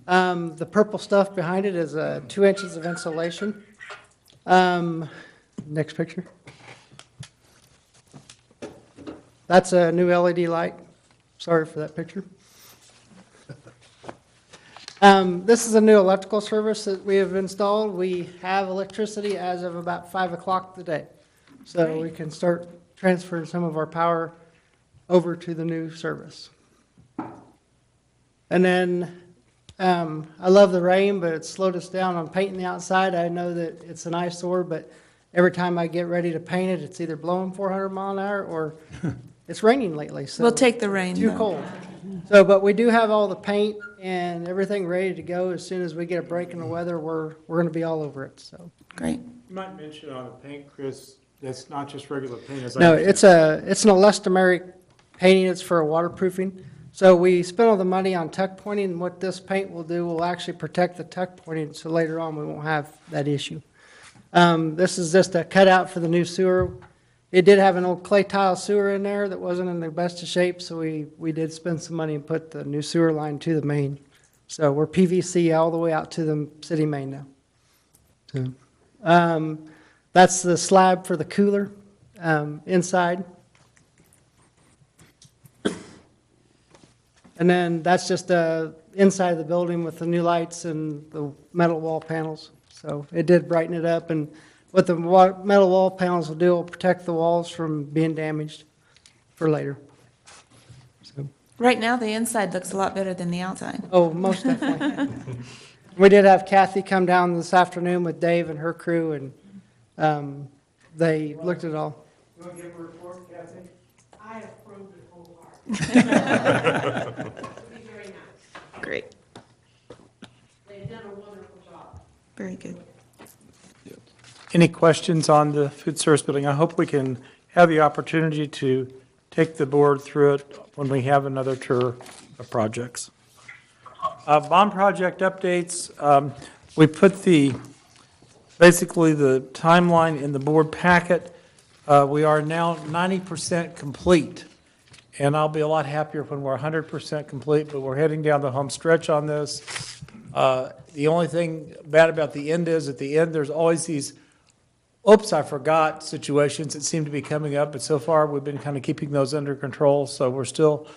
The purple stuff behind it is 2 inches of insulation. Next picture. That's a new LED light. Sorry for that picture. This is a new electrical service that we have installed. We have electricity as of about 5 o'clock today. So we can start transferring some of our power over to the new service. And then I love the rain, but it's slowed us down on painting the outside. I know that it's an eyesore, but every time I get ready to paint it, it's either blowing 400 mile an hour or it's raining lately. So We'll take the rain, too though. cold. So, but we do have all the paint and everything ready to go. As soon as we get a break in the weather, we're going to be all over it. So great. You might mention on the paint, Chris, that's not just regular paint. As no, it's an elastomeric painting. It's for waterproofing. So we spent all the money on tuck pointing, and what this paint will do will actually protect the tuck pointing, so later on we won't have that issue. This is just a cutout for the new sewer. It did have an old clay tile sewer in there that wasn't in the best of shape, so we did spend some money and put the new sewer line to the main. So we're PVC all the way out to the city main now. So, that's the slab for the cooler inside. And then that's just inside the building with the new lights and the metal wall panels. So it did brighten it up, and what the metal wall panels will do will protect the walls from being damaged for later. So. Right now, the inside looks a lot better than the outside. Oh, most definitely. We did have Kathy come down this afternoon with Dave and her crew, and they looked at it all. You want to give a report, Kathy? I approve it wholeheartedly. Very nice. Great. They've done a wonderful job. Very good. Any questions on the food service building? I hope we can have the opportunity to take the board through it when we have another tour of projects. Bond project updates. We put basically the timeline in the board packet. We are now 90% complete, and I'll be a lot happier when we're 100% complete, but we're heading down the home stretch on this. The only thing bad about the end is at the end there's always these oops, I forgot situations that seem to be coming up, but so far we've been kind of keeping those under control, so we're still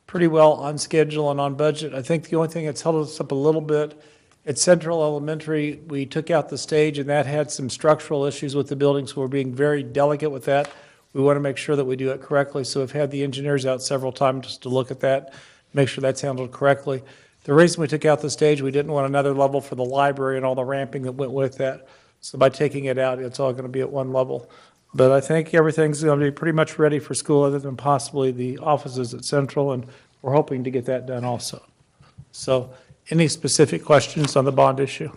pretty well on schedule and on budget. I think the only thing that's held us up a little bit, at Central Elementary, we took out the stage, and that had some structural issues with the building, so we're being very delicate with that. We want to make sure that we do it correctly, so we've had the engineers out several times just to look at that, make sure that's handled correctly. The reason we took out the stage, we didn't want another level for the library and all the ramping that went with that. So by taking it out, it's all going to be at one level. But I think everything's going to be pretty much ready for school other than possibly the offices at Central, and we're hoping to get that done also. So any specific questions on the bond issue?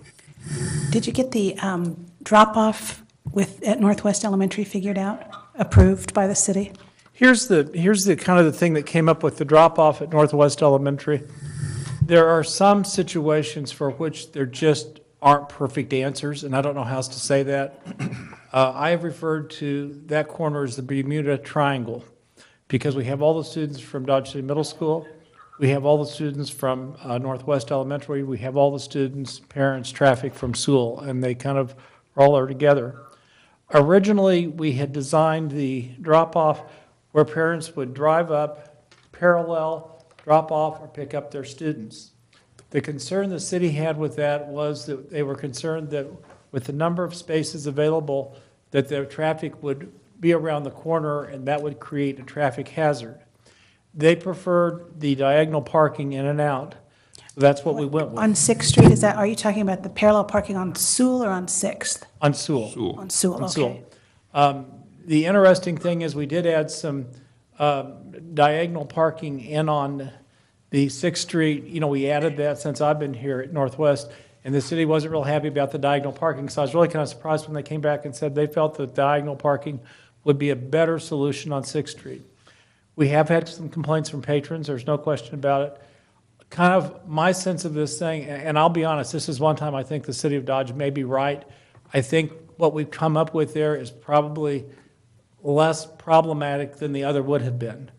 Did you get the drop-off at Northwest Elementary figured out, approved by the city? Here's the kind of the thing that came up with the drop-off at Northwest Elementary. There are some situations for which there just aren't perfect answers, and I don't know how else to say that. I have referred to that corner as the Bermuda Triangle because we have all the students from Dodge City Middle School, We have all the students from Northwest Elementary. We have all the students, parents, traffic from Sewell, and they kind of all are together. Originally, we had designed the drop-off where parents would drive up, parallel, drop off, or pick up their students. The concern the city had with that was that they were concerned that with the number of spaces available, that their traffic would be around the corner and that would create a traffic hazard. They preferred the diagonal parking in and out. That's what we went with. On 6th Street, are you talking about the parallel parking on Sewell or on 6th? On Sewell. On Sewell, okay. The interesting thing is we did add some diagonal parking in on the 6th Street. You know, we added that since I've been here at Northwest, and the city wasn't real happy about the diagonal parking. So I was really kind of surprised when they came back and said they felt that diagonal parking would be a better solution on 6th Street. We have had some complaints from patrons, there's no question about it. Kind of my sense of this thing, and I'll be honest, this is one time I think the city of Dodge may be right. I think what we've come up with there is probably less problematic than the other would have been.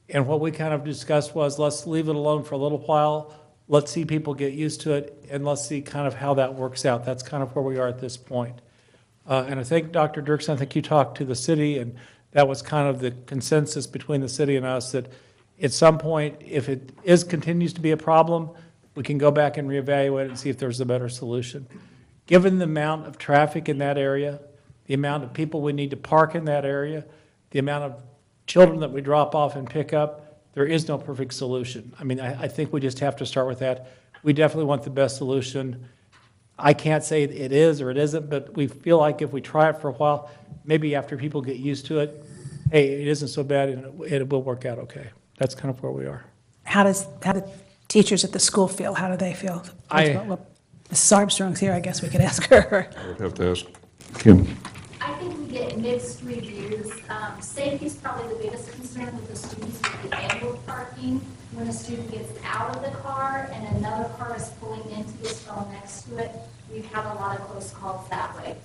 And what we kind of discussed was, let's leave it alone for a little while, let's see people get used to it, and let's see kind of how that works out. That's kind of where we are at this point. And I think, Dr. Dirksen, I think you talked to the city, and that was kind of the consensus between the city and us, that at some point, if it continues to be a problem, we can go back and reevaluate it and see if there's a better solution. Given the amount of traffic in that area, the amount of people we need to park in that area, the amount of children that we drop off and pick up, there is no perfect solution. I mean, I think we just have to start with that. We definitely want the best solution. I can't say it is or it isn't, but we feel like if we try it for a while, maybe after people get used to it, hey, it isn't so bad and it will work out okay. That's kind of where we are. How do teachers at the school feel? How do they feel? Mrs. Armstrong's here, I guess we could ask her. I would have to ask Kim. I think we get mixed reviews. Safety is probably the biggest concern with the students with the angled parking. When a student gets out of the car and another car is pulling into the stall next to it, we've had a lot of close calls that way.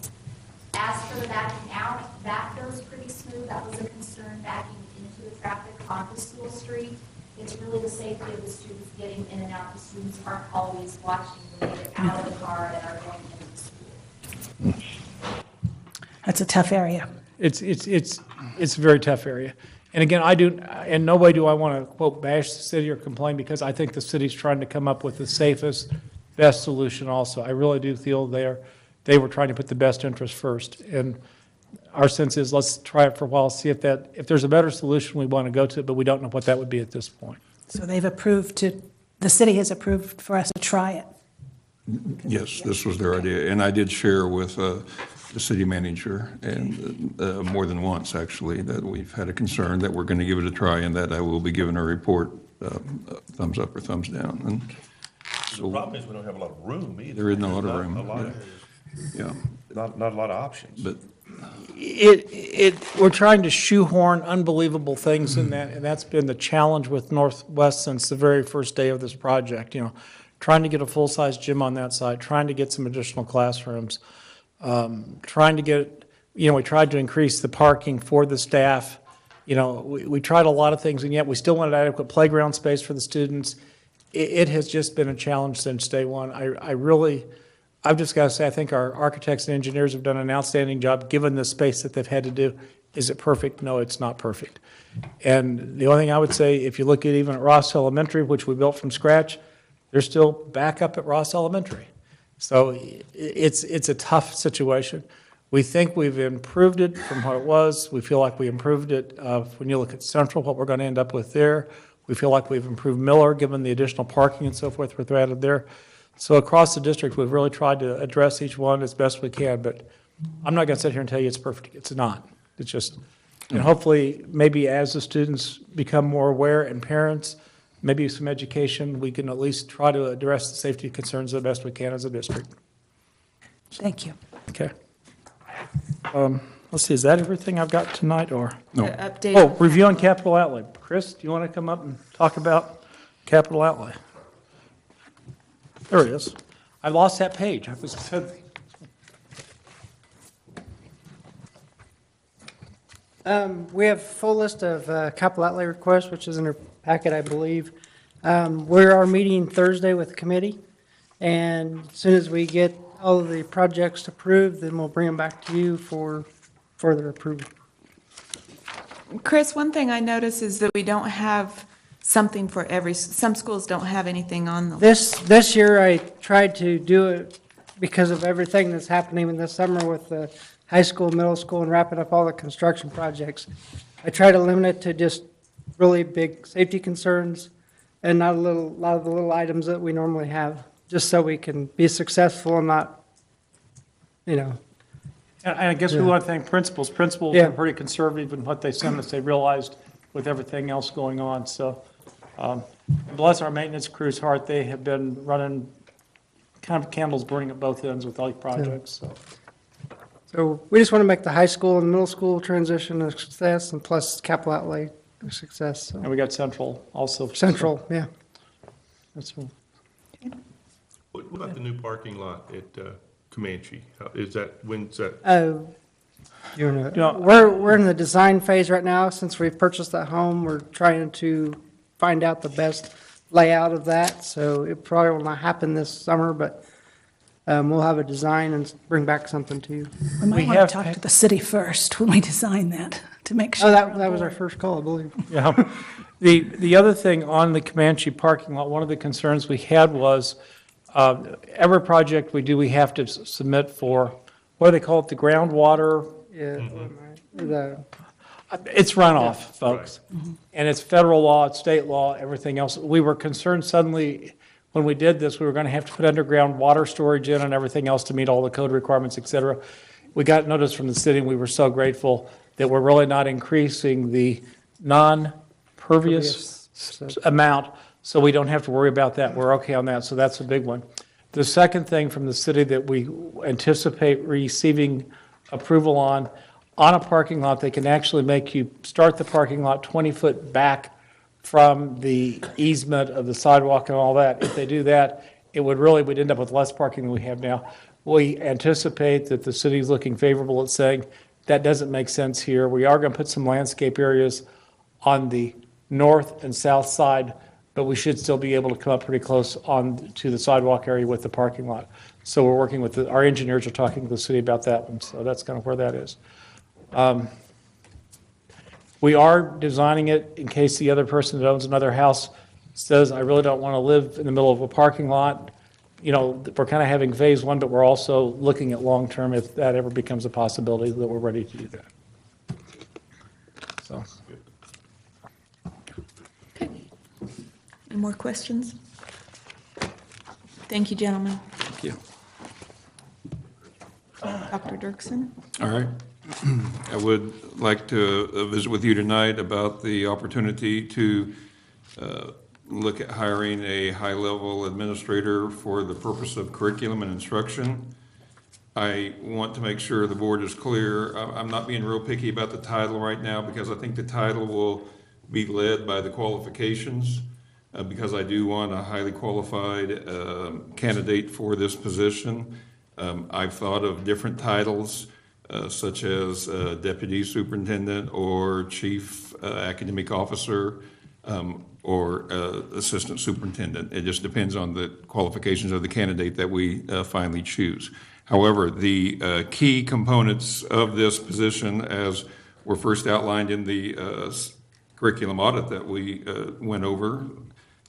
As for the backing out, that goes pretty smooth. That was a concern backing into the traffic onto School Street. It's really the safety of the students getting in and out. The students aren't always watching when they get out of the car and are going into school. That's a tough area. It's a very tough area. And again, in no way do I want to, quote, bash the city or complain, because I think the city's trying to come up with the safest, best solution also. I really do feel they were trying to put the best interest first. And our sense is, let's try it for a while, see if there's a better solution, we want to go to it, but we don't know what that would be at this point. So the city has approved for us to try it. Yes, this was their idea, and I did share with the city manager, and more than once, actually, that we've had a concern that we're going to give it a try, and that I will be giving a report, thumbs up or thumbs down. And so The problem is we don't have a lot of room either. there isn't a lot of room. Not a lot of options. But We're trying to shoehorn unbelievable things in that, and that's been the challenge with Northwest since the very first day of this project. You know, trying to get a full-size gym on that side, trying to get some additional classrooms, trying to get, we tried to increase the parking for the staff. We tried a lot of things, and yet we still wanted adequate playground space for the students. It has just been a challenge since day one. I've just got to say, I think our architects and engineers have done an outstanding job given the space that they've had to do. Is it perfect? No, it's not perfect. And the only thing I would say, if you look at even at Ross Elementary, which we built from scratch, they're still back up at Ross Elementary. So it's a tough situation. We think we've improved it from what it was. We feel like we improved it when you look at Central, what we're going to end up with there. We feel like we've improved Miller, given the additional parking and so forth we've added there. So across the district, we've really tried to address each one as best we can, but I'm not going to sit here and tell you it's perfect. It's not. It's just, and hopefully, maybe as the students become more aware and parents, maybe some education, we can at least try to address the safety concerns the best we can as a district. Thank you. Okay. Let's see, is that everything I've got tonight, or? No. Oh, review on capital outlay. Chris, do you want to come up and talk about capital outlay? There it is. I lost that page. We have a full list of capital outlay requests, which is in our packet, I believe. We are meeting Thursday with the committee, and as soon as we get all of the projects approved, then we'll bring them back to you for further approval. Chris, one thing I notice is that we don't have something for some schools don't have anything on the. This year, I tried to do it because of everything that's happening in this summer with the high school, middle school, and wrapping up all the construction projects. I try to limit it to just really big safety concerns and not a lot of the little items that we normally have, just so we can be successful and not, And I guess we want to thank principals. Principals Yeah. are pretty conservative in what they send us. They realized with everything else going on. So bless our maintenance crew's heart. They have been running kind of candles burning at both ends with all these projects. So we just want to make the high school and middle school transition a success, and plus capital outlay a success. So. And we got Central also. Central, yeah. That's cool. What about the new parking lot at Comanche? When's that? We're in the design phase right now. Since we've purchased that home, we're trying to find out the best layout of that. So it probably will not happen this summer, but we'll have a design and bring back something to you. We might want to talk to the city first when we design that to make sure. Oh, that was our first call, I believe. Yeah. The other thing on the Comanche parking lot, one of the concerns we had was every project we do, we have to submit for, what do they call it, the groundwater? Yeah. It's runoff, folks. And it's federal law, it's state law, everything else. We were concerned suddenly, when we did this, we were going to have to put underground water storage in and everything else to meet all the code requirements, et cetera. We got notice from the city, and we were so grateful that we're really not increasing the non-pervious amount, so we don't have to worry about that. We're okay on that, so that's a big one. The second thing from the city that we anticipate receiving approval on a parking lot, they can actually make you start the parking lot 20 foot back from the easement of the sidewalk and all that. If they do that, we'd end up with less parking than we have now. We anticipate that the city's looking favorable at saying, that doesn't make sense here. We are going to put some landscape areas on the north and south side, but we should still be able to come up pretty close to the sidewalk area with the parking lot. So we're working with our engineers are talking to the city about that one, so that's kind of where that is. We are designing it in case the other person that owns another house says, I really don't want to live in the middle of a parking lot. We're kind of having phase one, but we're also looking at long-term if that ever becomes a possibility that we're ready to do that. So. Any more questions? Thank you, gentlemen. Thank you. Dr. Dirksen? All right. I would like to visit with you tonight about the opportunity to look at hiring a high-level administrator for the purpose of curriculum and instruction. I want to make sure the board is clear. I'm not being real picky about the title right now because I think the title will be led by the qualifications because I do want a highly qualified candidate for this position. I've thought of different titles such as Deputy Superintendent or Chief Academic Officer or Assistant Superintendent. It just depends on the qualifications of the candidate that we finally choose. However, the key components of this position, as were first outlined in the curriculum audit that we went over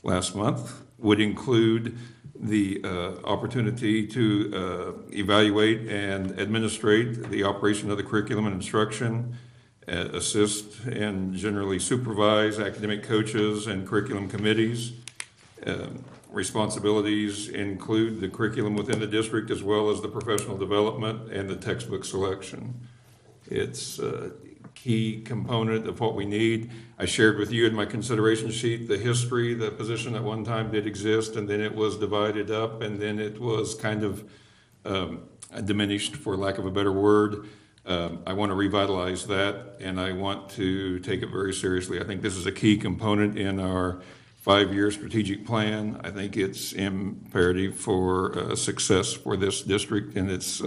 last month, would include the opportunity to evaluate and administrate the operation of the curriculum and instruction, assist and generally supervise academic coaches and curriculum committees. Responsibilities include the curriculum within the district as well as the professional development and the textbook selection. It's a key component of what we need. I shared with you in my consideration sheet the history. The position at one time did exist, and then it was divided up, and then it was kind of diminished, for lack of a better word. I want to revitalize that, and I want to take it very seriously. I think this is a key component in our 5-year strategic plan. I think it's imperative for success for this district in its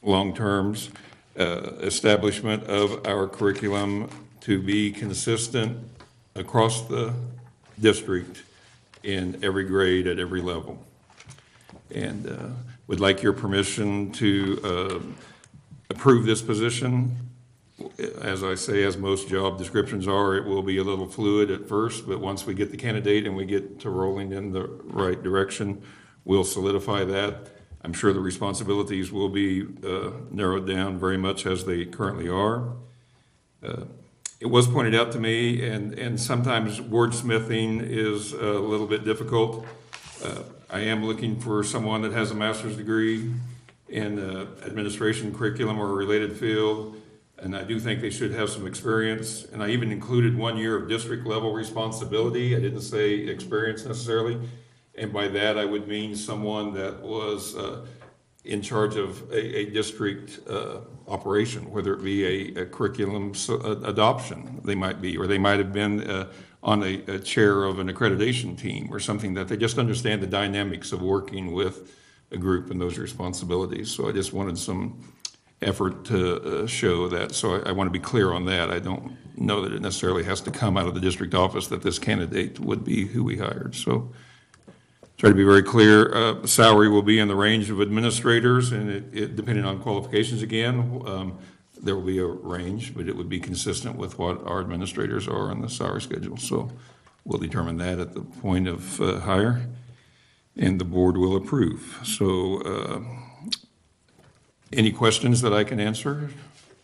long terms. Establishment of our curriculum to be consistent across the district in every grade at every level. And would like your permission to approve this position. As I say, as most job descriptions are, it will be a little fluid at first, but once we get the candidate and we get to rolling in the right direction, we'll solidify that. I'm sure the responsibilities will be narrowed down very much as they currently are. It was pointed out to me, and sometimes wordsmithing is a little bit difficult. I am looking for someone that has a master's degree in administration, curriculum, or a related field, and I do think they should have some experience. And I even included 1 year of district level responsibility. I didn't say experience necessarily. And by that, I would mean someone that was in charge of a district operation, whether it be a curriculum adoption, they might be, or they might have been on a chair of an accreditation team or something, that they just understand the dynamics of working with a group and those responsibilities. So I just wanted some effort to show that. So I want to be clear on that. I don't know that it necessarily has to come out of the district office that this candidate would be who we hired. So try to be very clear. Salary will be in the range of administrators, and it depending on qualifications again, there will be a range, but it would be consistent with what our administrators are on the salary schedule. So we'll determine that at the point of hire, and the board will approve. So any questions that I can answer?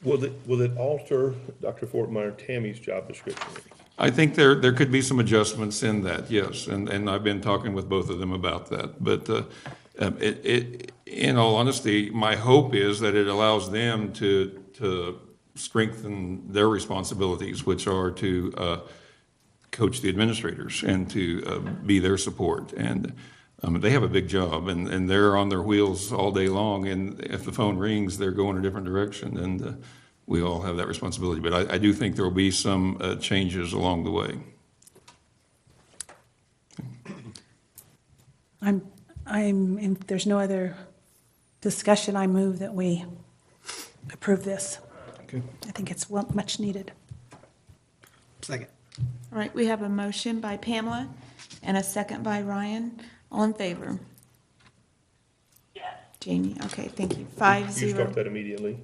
Will it alter Dr. Fortmeyer Tammy's job description? I think there could be some adjustments in that, yes, and I've been talking with both of them about that. But in all honesty, my hope is that it allows them to strengthen their responsibilities, which are to coach the administrators and to be their support. And they have a big job, and they're on their wheels all day long, and if the phone rings, they're going a different direction, and we all have that responsibility. But I do think there will be some changes along the way. If there's no other discussion, I move that we approve this. Okay. I think it's much needed. Second. All right, we have a motion by Pamela and a second by Ryan. All in favor? Yes. Jamie, okay, thank you. You 5-0. start that immediately?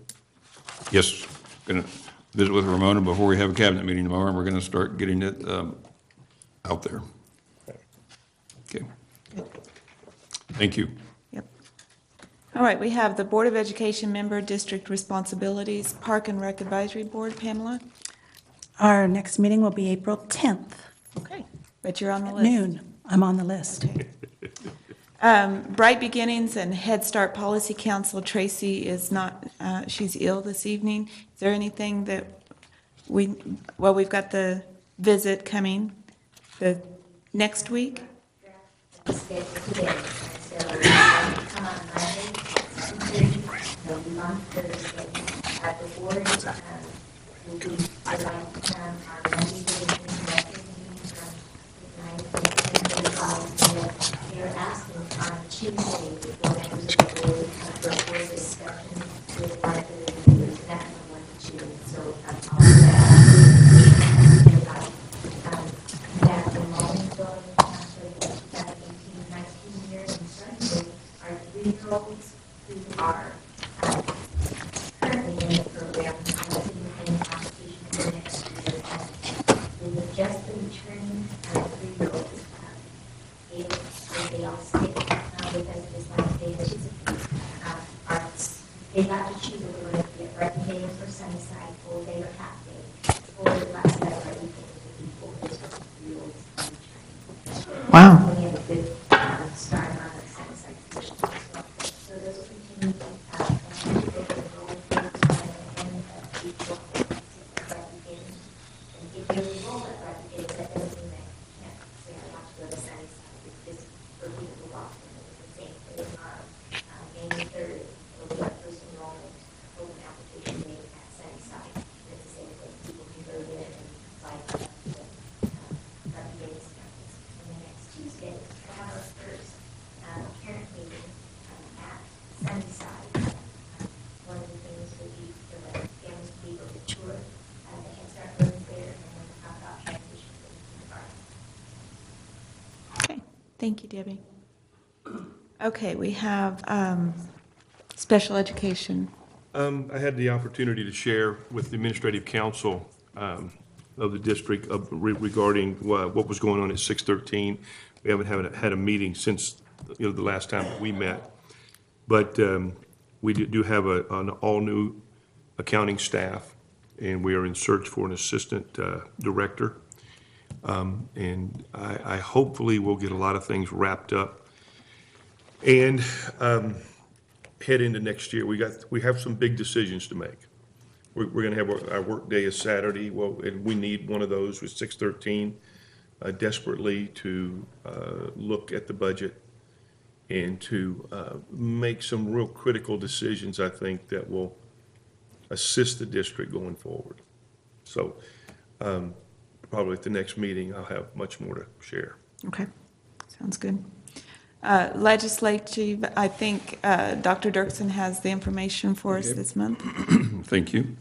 Yes, going to visit with Ramona before we have a cabinet meeting tomorrow, and we're going to start getting it out there. Okay. Thank you. Yep. All right, we have the Board of Education member district responsibilities, Park and Rec Advisory Board, Pamela. Our next meeting will be April 10th. Okay, but you're on the At list. noon. I'm on the list. Bright Beginnings and Head Start Policy Council, Tracy is not, she's ill this evening. Is there anything that we've got the visit coming the next week? Scheduled today, so come on Monday, 2:30, they'll be on Thursday. At the board, will be, I'd like our Monday meeting from 9 to 10:45. They're asking on Tuesday, the board members of the board for a board discussion with one of the leaders, and that's from 1 to 2. So all that the moment going after 19 years, and certainly our 3-year-olds who are currently in the program and in application for next year. We have just been returning our 3-year-olds they all stay because of this last day that is arts. They got to choose whether they would get right day for Sunnyside, full day or half day. Full day last night are equal to the full day for 3-year-olds. Wow. We have a good start on the Sunnyside position as well. So those will continue to go to the role and if you enroll at Bright Beginnings, that doesn't mean that you can't say I want to go to Sunnyside. It's for people who walk in the same thing. May 3rd, will be our first enrollment open application made at Sunnyside. It's the same Thank you, Debbie. Okay, we have special education. I had the opportunity to share with the administrative council of the district regarding what was going on at 613. We haven't had a meeting since the last time that we met, but we do have an all-new accounting staff, and we are in search for an assistant director. And I hopefully will get a lot of things wrapped up and head into next year. We have some big decisions to make. We're going to have our work day is Saturday. Well, and we need one of those with 613 desperately to look at the budget and to make some real critical decisions, I think, that will assist the district going forward. So probably at the next meeting, I'll have much more to share. Okay, sounds good. Legislative, I think Dr. Dirksen has the information for us this month. Thank you.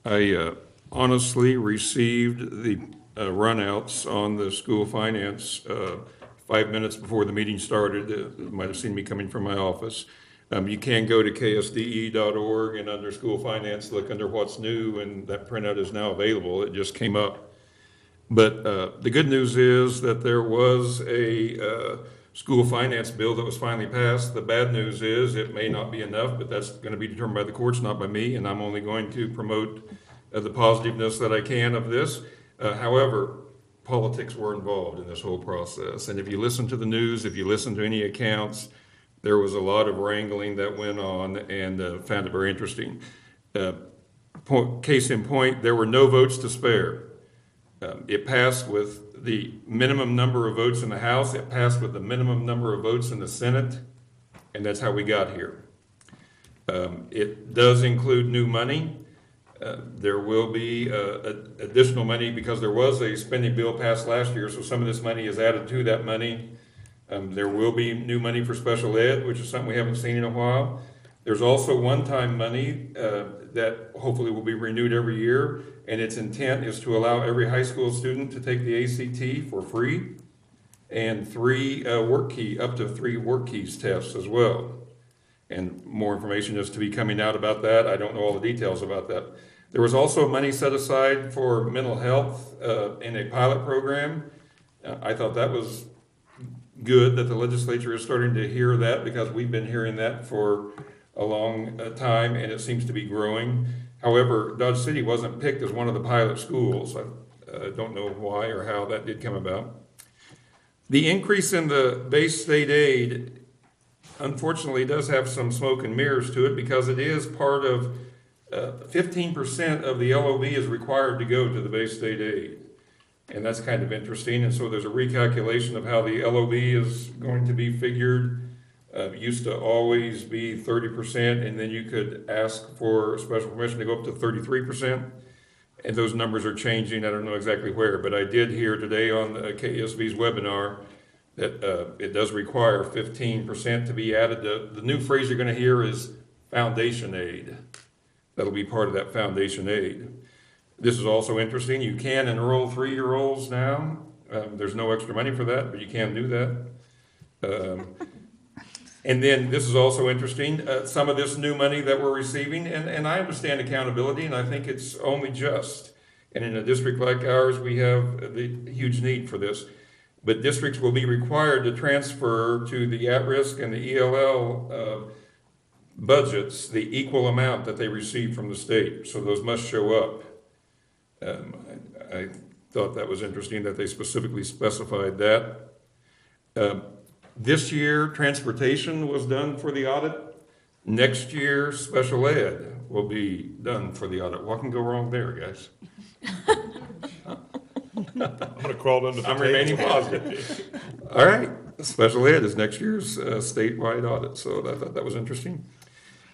I honestly received the runouts on the school finance 5 minutes before the meeting started. You might have seen me coming from my office. You can go to ksde.org and under school finance, look under what's new, and that printout is now available. It just came up. But the good news is that there was a school finance bill that was finally passed. The bad news is it may not be enough, but that's going to be determined by the courts, not by me, and I'm only going to promote the positiveness that I can of this. However, politics were involved in this whole process, and if you listen to the news, if you listen to any accounts, there was a lot of wrangling that went on, and found it very interesting. Case in point, there were no votes to spare. It passed with the minimum number of votes in the House. It passed with the minimum number of votes in the Senate, and that's how we got here. It does include new money. There will be additional money because there was a spending bill passed last year, so some of this money is added to that money. There will be new money for special ed, which is something we haven't seen in a while. There's also one-time money that hopefully will be renewed every year, and its intent is to allow every high school student to take the ACT for free, and up to three work keys tests as well. And more information is to be coming out about that. I don't know all the details about that. There was also money set aside for mental health in a pilot program. I thought that was good that the legislature is starting to hear that, because we've been hearing that for a long time, and it seems to be growing. However, Dodge City wasn't picked as one of the pilot schools. I don't know why or how that did come about. The increase in the base state aid, unfortunately, does have some smoke and mirrors to it, because it is part of 15% of the LOB is required to go to the base state aid. And that's kind of interesting. And so there's a recalculation of how the LOB is going to be figured. Used to always be 30%, and then you could ask for special permission to go up to 33%. And those numbers are changing. I don't know exactly where, but I did hear today on the KSV's webinar that it does require 15% to be added. The new phrase you're going to hear is foundation aid. That'll be part of that foundation aid. This is also interesting. You can enroll 3-year-olds now. There's no extra money for that, but you can do that. And then this is also interesting. Some of this new money that we're receiving, and I understand accountability, and I think it's only just. And in a district like ours, we have the huge need for this. But districts will be required to transfer to the at-risk and the ELL budgets the equal amount that they receive from the state. So those must show up. I thought that was interesting that they specifically specified that. This year, transportation was done for the audit. Next year, special ed will be done for the audit. What can go wrong there, guys? I'm gonna crawl under the table. I'm remaining positive. All right, special ed is next year's statewide audit, so I thought that was interesting.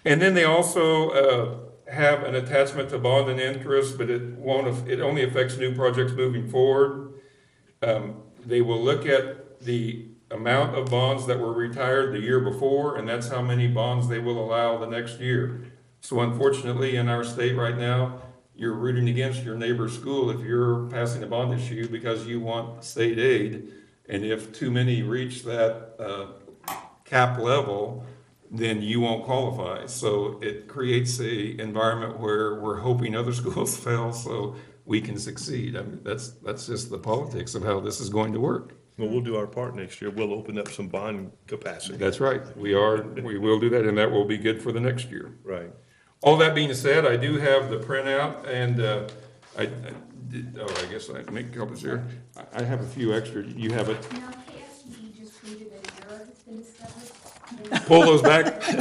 And then they also have an attachment to bond and interest, but it only affects new projects moving forward. They will look at the amount of bonds that were retired the year before, and that's how many bonds they will allow the next year. So unfortunately, in our state right now, you're rooting against your neighbor's school if you're passing a bond issue because you want state aid, And if too many reach that cap level, then you won't qualify. So it creates a environment where we're hoping other schools fail so we can succeed. I mean, that's just the politics of how this is going to work. Well, we'll do our part next year. We'll open up some bond capacity. That's right. We will do that, and that will be good for the next year. Right. All that being said, I do have the printout, and I guess I make copies here. I have a few extra. You have it. Now, KSD just tweeted that an error has been discovered. Pull those back. An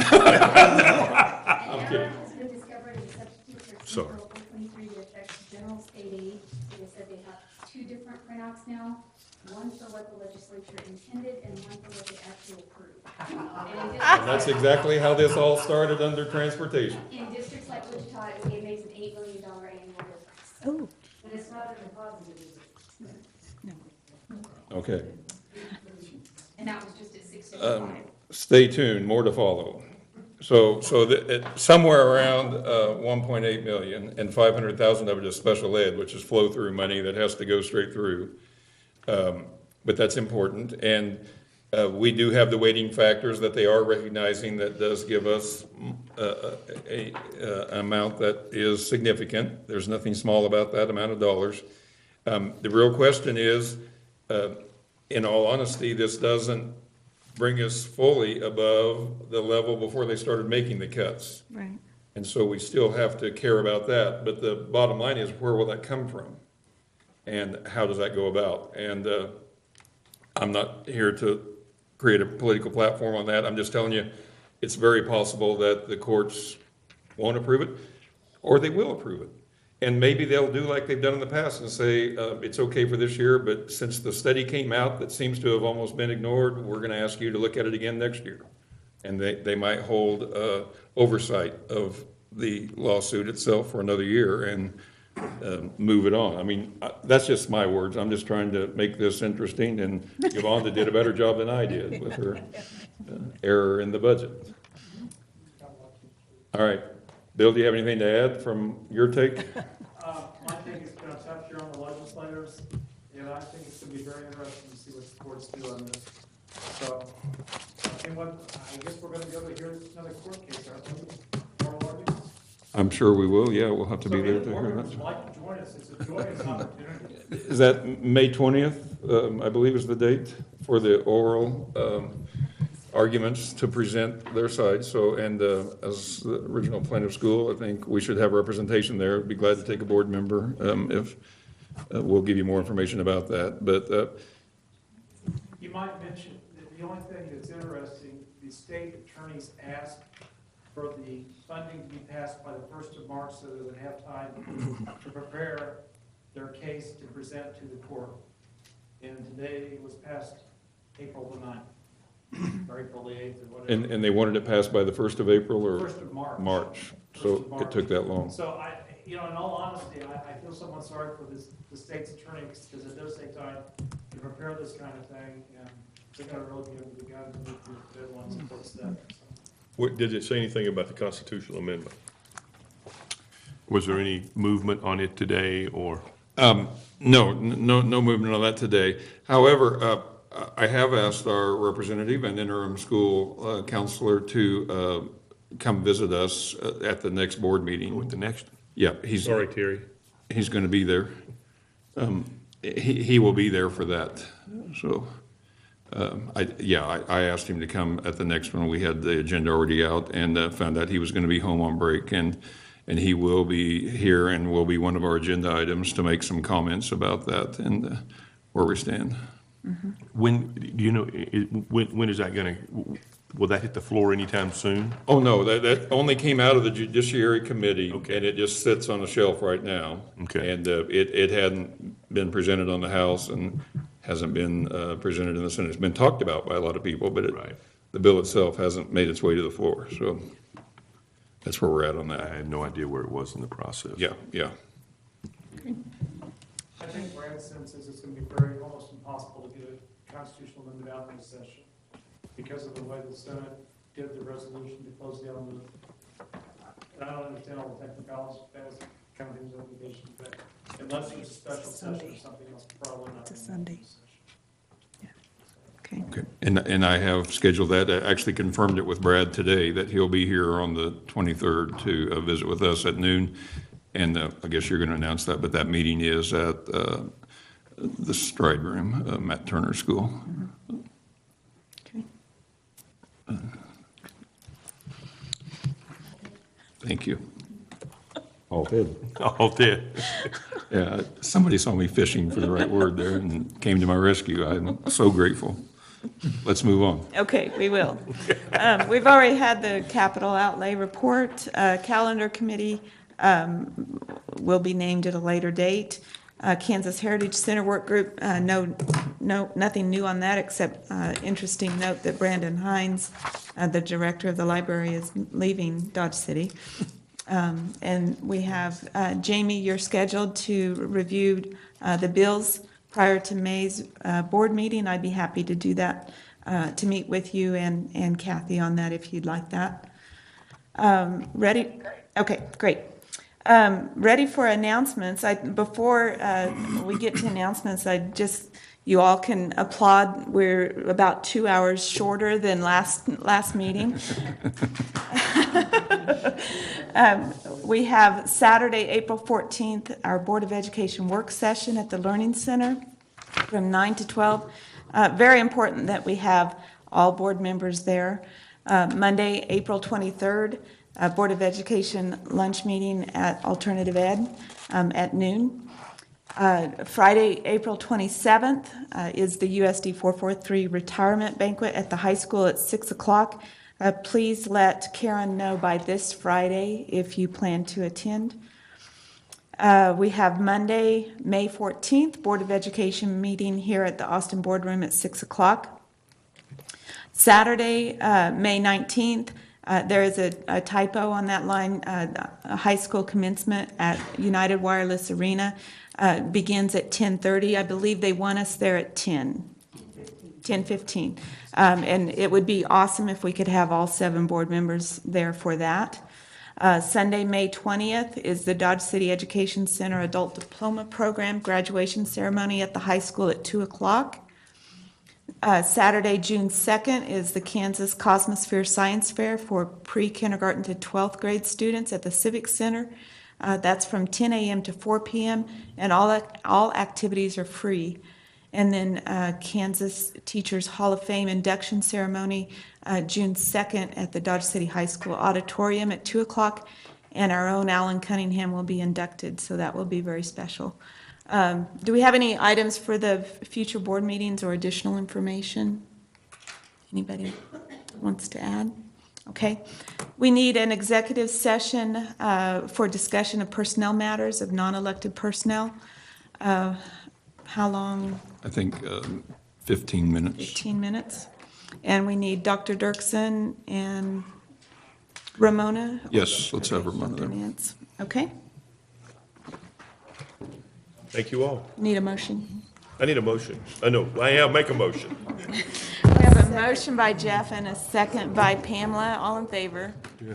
I'm kidding. error has been discovered in the substitute for Sorry. Article 423 that affects general state aid. So they said they have two different printouts now, one for what the legislature intended and one for what they actually approved. And that's exactly how this all started under transportation. In districts like Wichita, it makes an $8 million annual difference. Oh. And it's not in the positive, is it? Okay. And that was just at 6:55. Stay tuned, more to follow. So somewhere around 1.8 million, and 500,000 of it is special ed, which is flow-through money that has to go straight through. But that's important. And we do have the weighting factors that they are recognizing that does give us an amount that is significant. There's nothing small about that amount of dollars. The real question is, in all honesty, this doesn't bring us fully above the level before they started making the cuts. Right. And so we still have to care about that. But the bottom line is, where will that come from? And how does that go about? And I'm not here to create a political platform on that. I'm just telling you, it's very possible that the courts won't approve it, or they will approve it. And maybe they'll do like they've done in the past and say, it's okay for this year, but since the study came out that seems to have almost been ignored, we're going to ask you to look at it again next year. And they might hold oversight of the lawsuit itself for another year and move it on. I mean, that's just my words. I'm just trying to make this interesting, and Yolanda did a better job than I did with her error in the budget. All right. Bill, do you have anything to add from your take? My take is been a tough year on the legislators, and I think it's going to be very interesting to see what the courts do on this. So, I guess we're going to go to hear another court case, aren't we? Oral arguments? I'm sure we will. Yeah, we'll have to be there to hear Would that. like to join us. It's a joyous opportunity. Is that May 20th, I believe is the date for the oral arguments to present their side. So, and as the original plaintiff school, I think we should have representation there. Be glad to take a board member if we'll give you more information about that. But You might mention that the only thing that's interesting, the state attorneys asked for the funding to be passed by the 1st of March so they would have time to prepare their case to present to the court. And today it was passed April the 9th, or April the 8th, or whatever. and they wanted it passed by the 1st of April or 1st of March. March. 1st So of March. it took that long. So in all honesty, I feel somewhat sorry for the state's attorneys, because it does take time to prepare this kind of thing, and they gotta really be able to get guys to meet the deadlines and what's that. Did it say anything about the constitutional amendment? Was there any movement on it today, or? No movement on that today. However, I have asked our representative and interim school counselor to come visit us at the next board meeting. With the next? Yeah, Sorry, Terry. He's going to be there. He will be there for that. So, I asked him to come at the next one. We had the agenda already out and found out he was going to be home on break, and he will be here and will be one of our agenda items to make some comments about that and where we stand. Mm-hmm. When, do you know, when is that gonna, will that hit the floor anytime soon? Oh, no, that only came out of the Judiciary Committee. Okay. And it just sits on a shelf right now. Okay. And it hadn't been presented on the House and hasn't been presented in the Senate. It's been talked about by a lot of people, but the bill itself hasn't made its way to the floor. So that's where we're at on that. I had no idea where it was in the process. Yeah. I think Brad says it's gonna be very, almost impossible to get a constitutional amendment out in this session because of the way the Senate did the resolution to close down the, and I don't understand all the technicalities, that was kind of his obligation, but unless there's a special session or something else, probably not. It's a Sunday. And I have scheduled that, I actually confirmed it with Brad today, that he'll be here on the 23rd to visit with us at noon. And I guess you're going to announce that, but that meeting is at the Stride Room, Matt Turner School. Okay. Thank you. All did. All did. Yeah, somebody saw me fishing for the right word there and came to my rescue. I'm so grateful. Let's move on. Okay, we will. We've already had the capital outlay report. Calendar committee will be named at a later date. Kansas Heritage Center Work Group, nothing new on that except interesting note that Brandon Hines, the director of the library, is leaving Dodge City. And we have, Jamie, you're scheduled to review the bills prior to May's board meeting. I'd be happy to do that, to meet with you and Kathy on that if you'd like that. Ready? Okay, great. Ready for announcements. Before we get to announcements, you all can applaud. We're about 2 hours shorter than last meeting. We have Saturday, April 14th, our Board of Education work session at the Learning Center from 9 to 12. Very important that we have all board members there. Monday, April 23rd, Board of Education lunch meeting at Alternative Ed at noon. Friday, April 27th is the USD 443 retirement banquet at the high school at 6 o'clock. Please let Karen know by this Friday if you plan to attend. We have Monday, May 14th, Board of Education meeting here at the Austin Boardroom at 6 o'clock. Saturday, May 19th, there is a typo on that line. A high school commencement at United Wireless Arena begins at 10:30. I believe they want us there at 10:15. And it would be awesome if we could have all 7 board members there for that. Sunday, May 20th is the Dodge City Education Center Adult Diploma Program graduation ceremony at the high school at 2 o'clock. Saturday, June 2nd is the Kansas Cosmosphere Science Fair for pre-kindergarten to 12th grade students at the Civic Center. That's from 10 a.m. to 4 p.m. and all activities are free. And then Kansas Teachers Hall of Fame induction ceremony, June 2nd at the Dodge City High School auditorium at 2 o'clock. And our own Alan Cunningham will be inducted, so that will be very special. Do we have any items for the future board meetings or additional information? Anybody wants to add? Okay. We need an executive session for discussion of personnel matters of non-elected personnel. How long? I think 15 minutes. 15 minutes. And we need Dr. Dirksen and Ramona? Yes, let's have Ramona Dr. there. Nance. Okay. Thank you all. Need a motion? I need a motion. I'll make a motion. We have a motion by Jeff and a second by Pamela. All in favor? Yeah.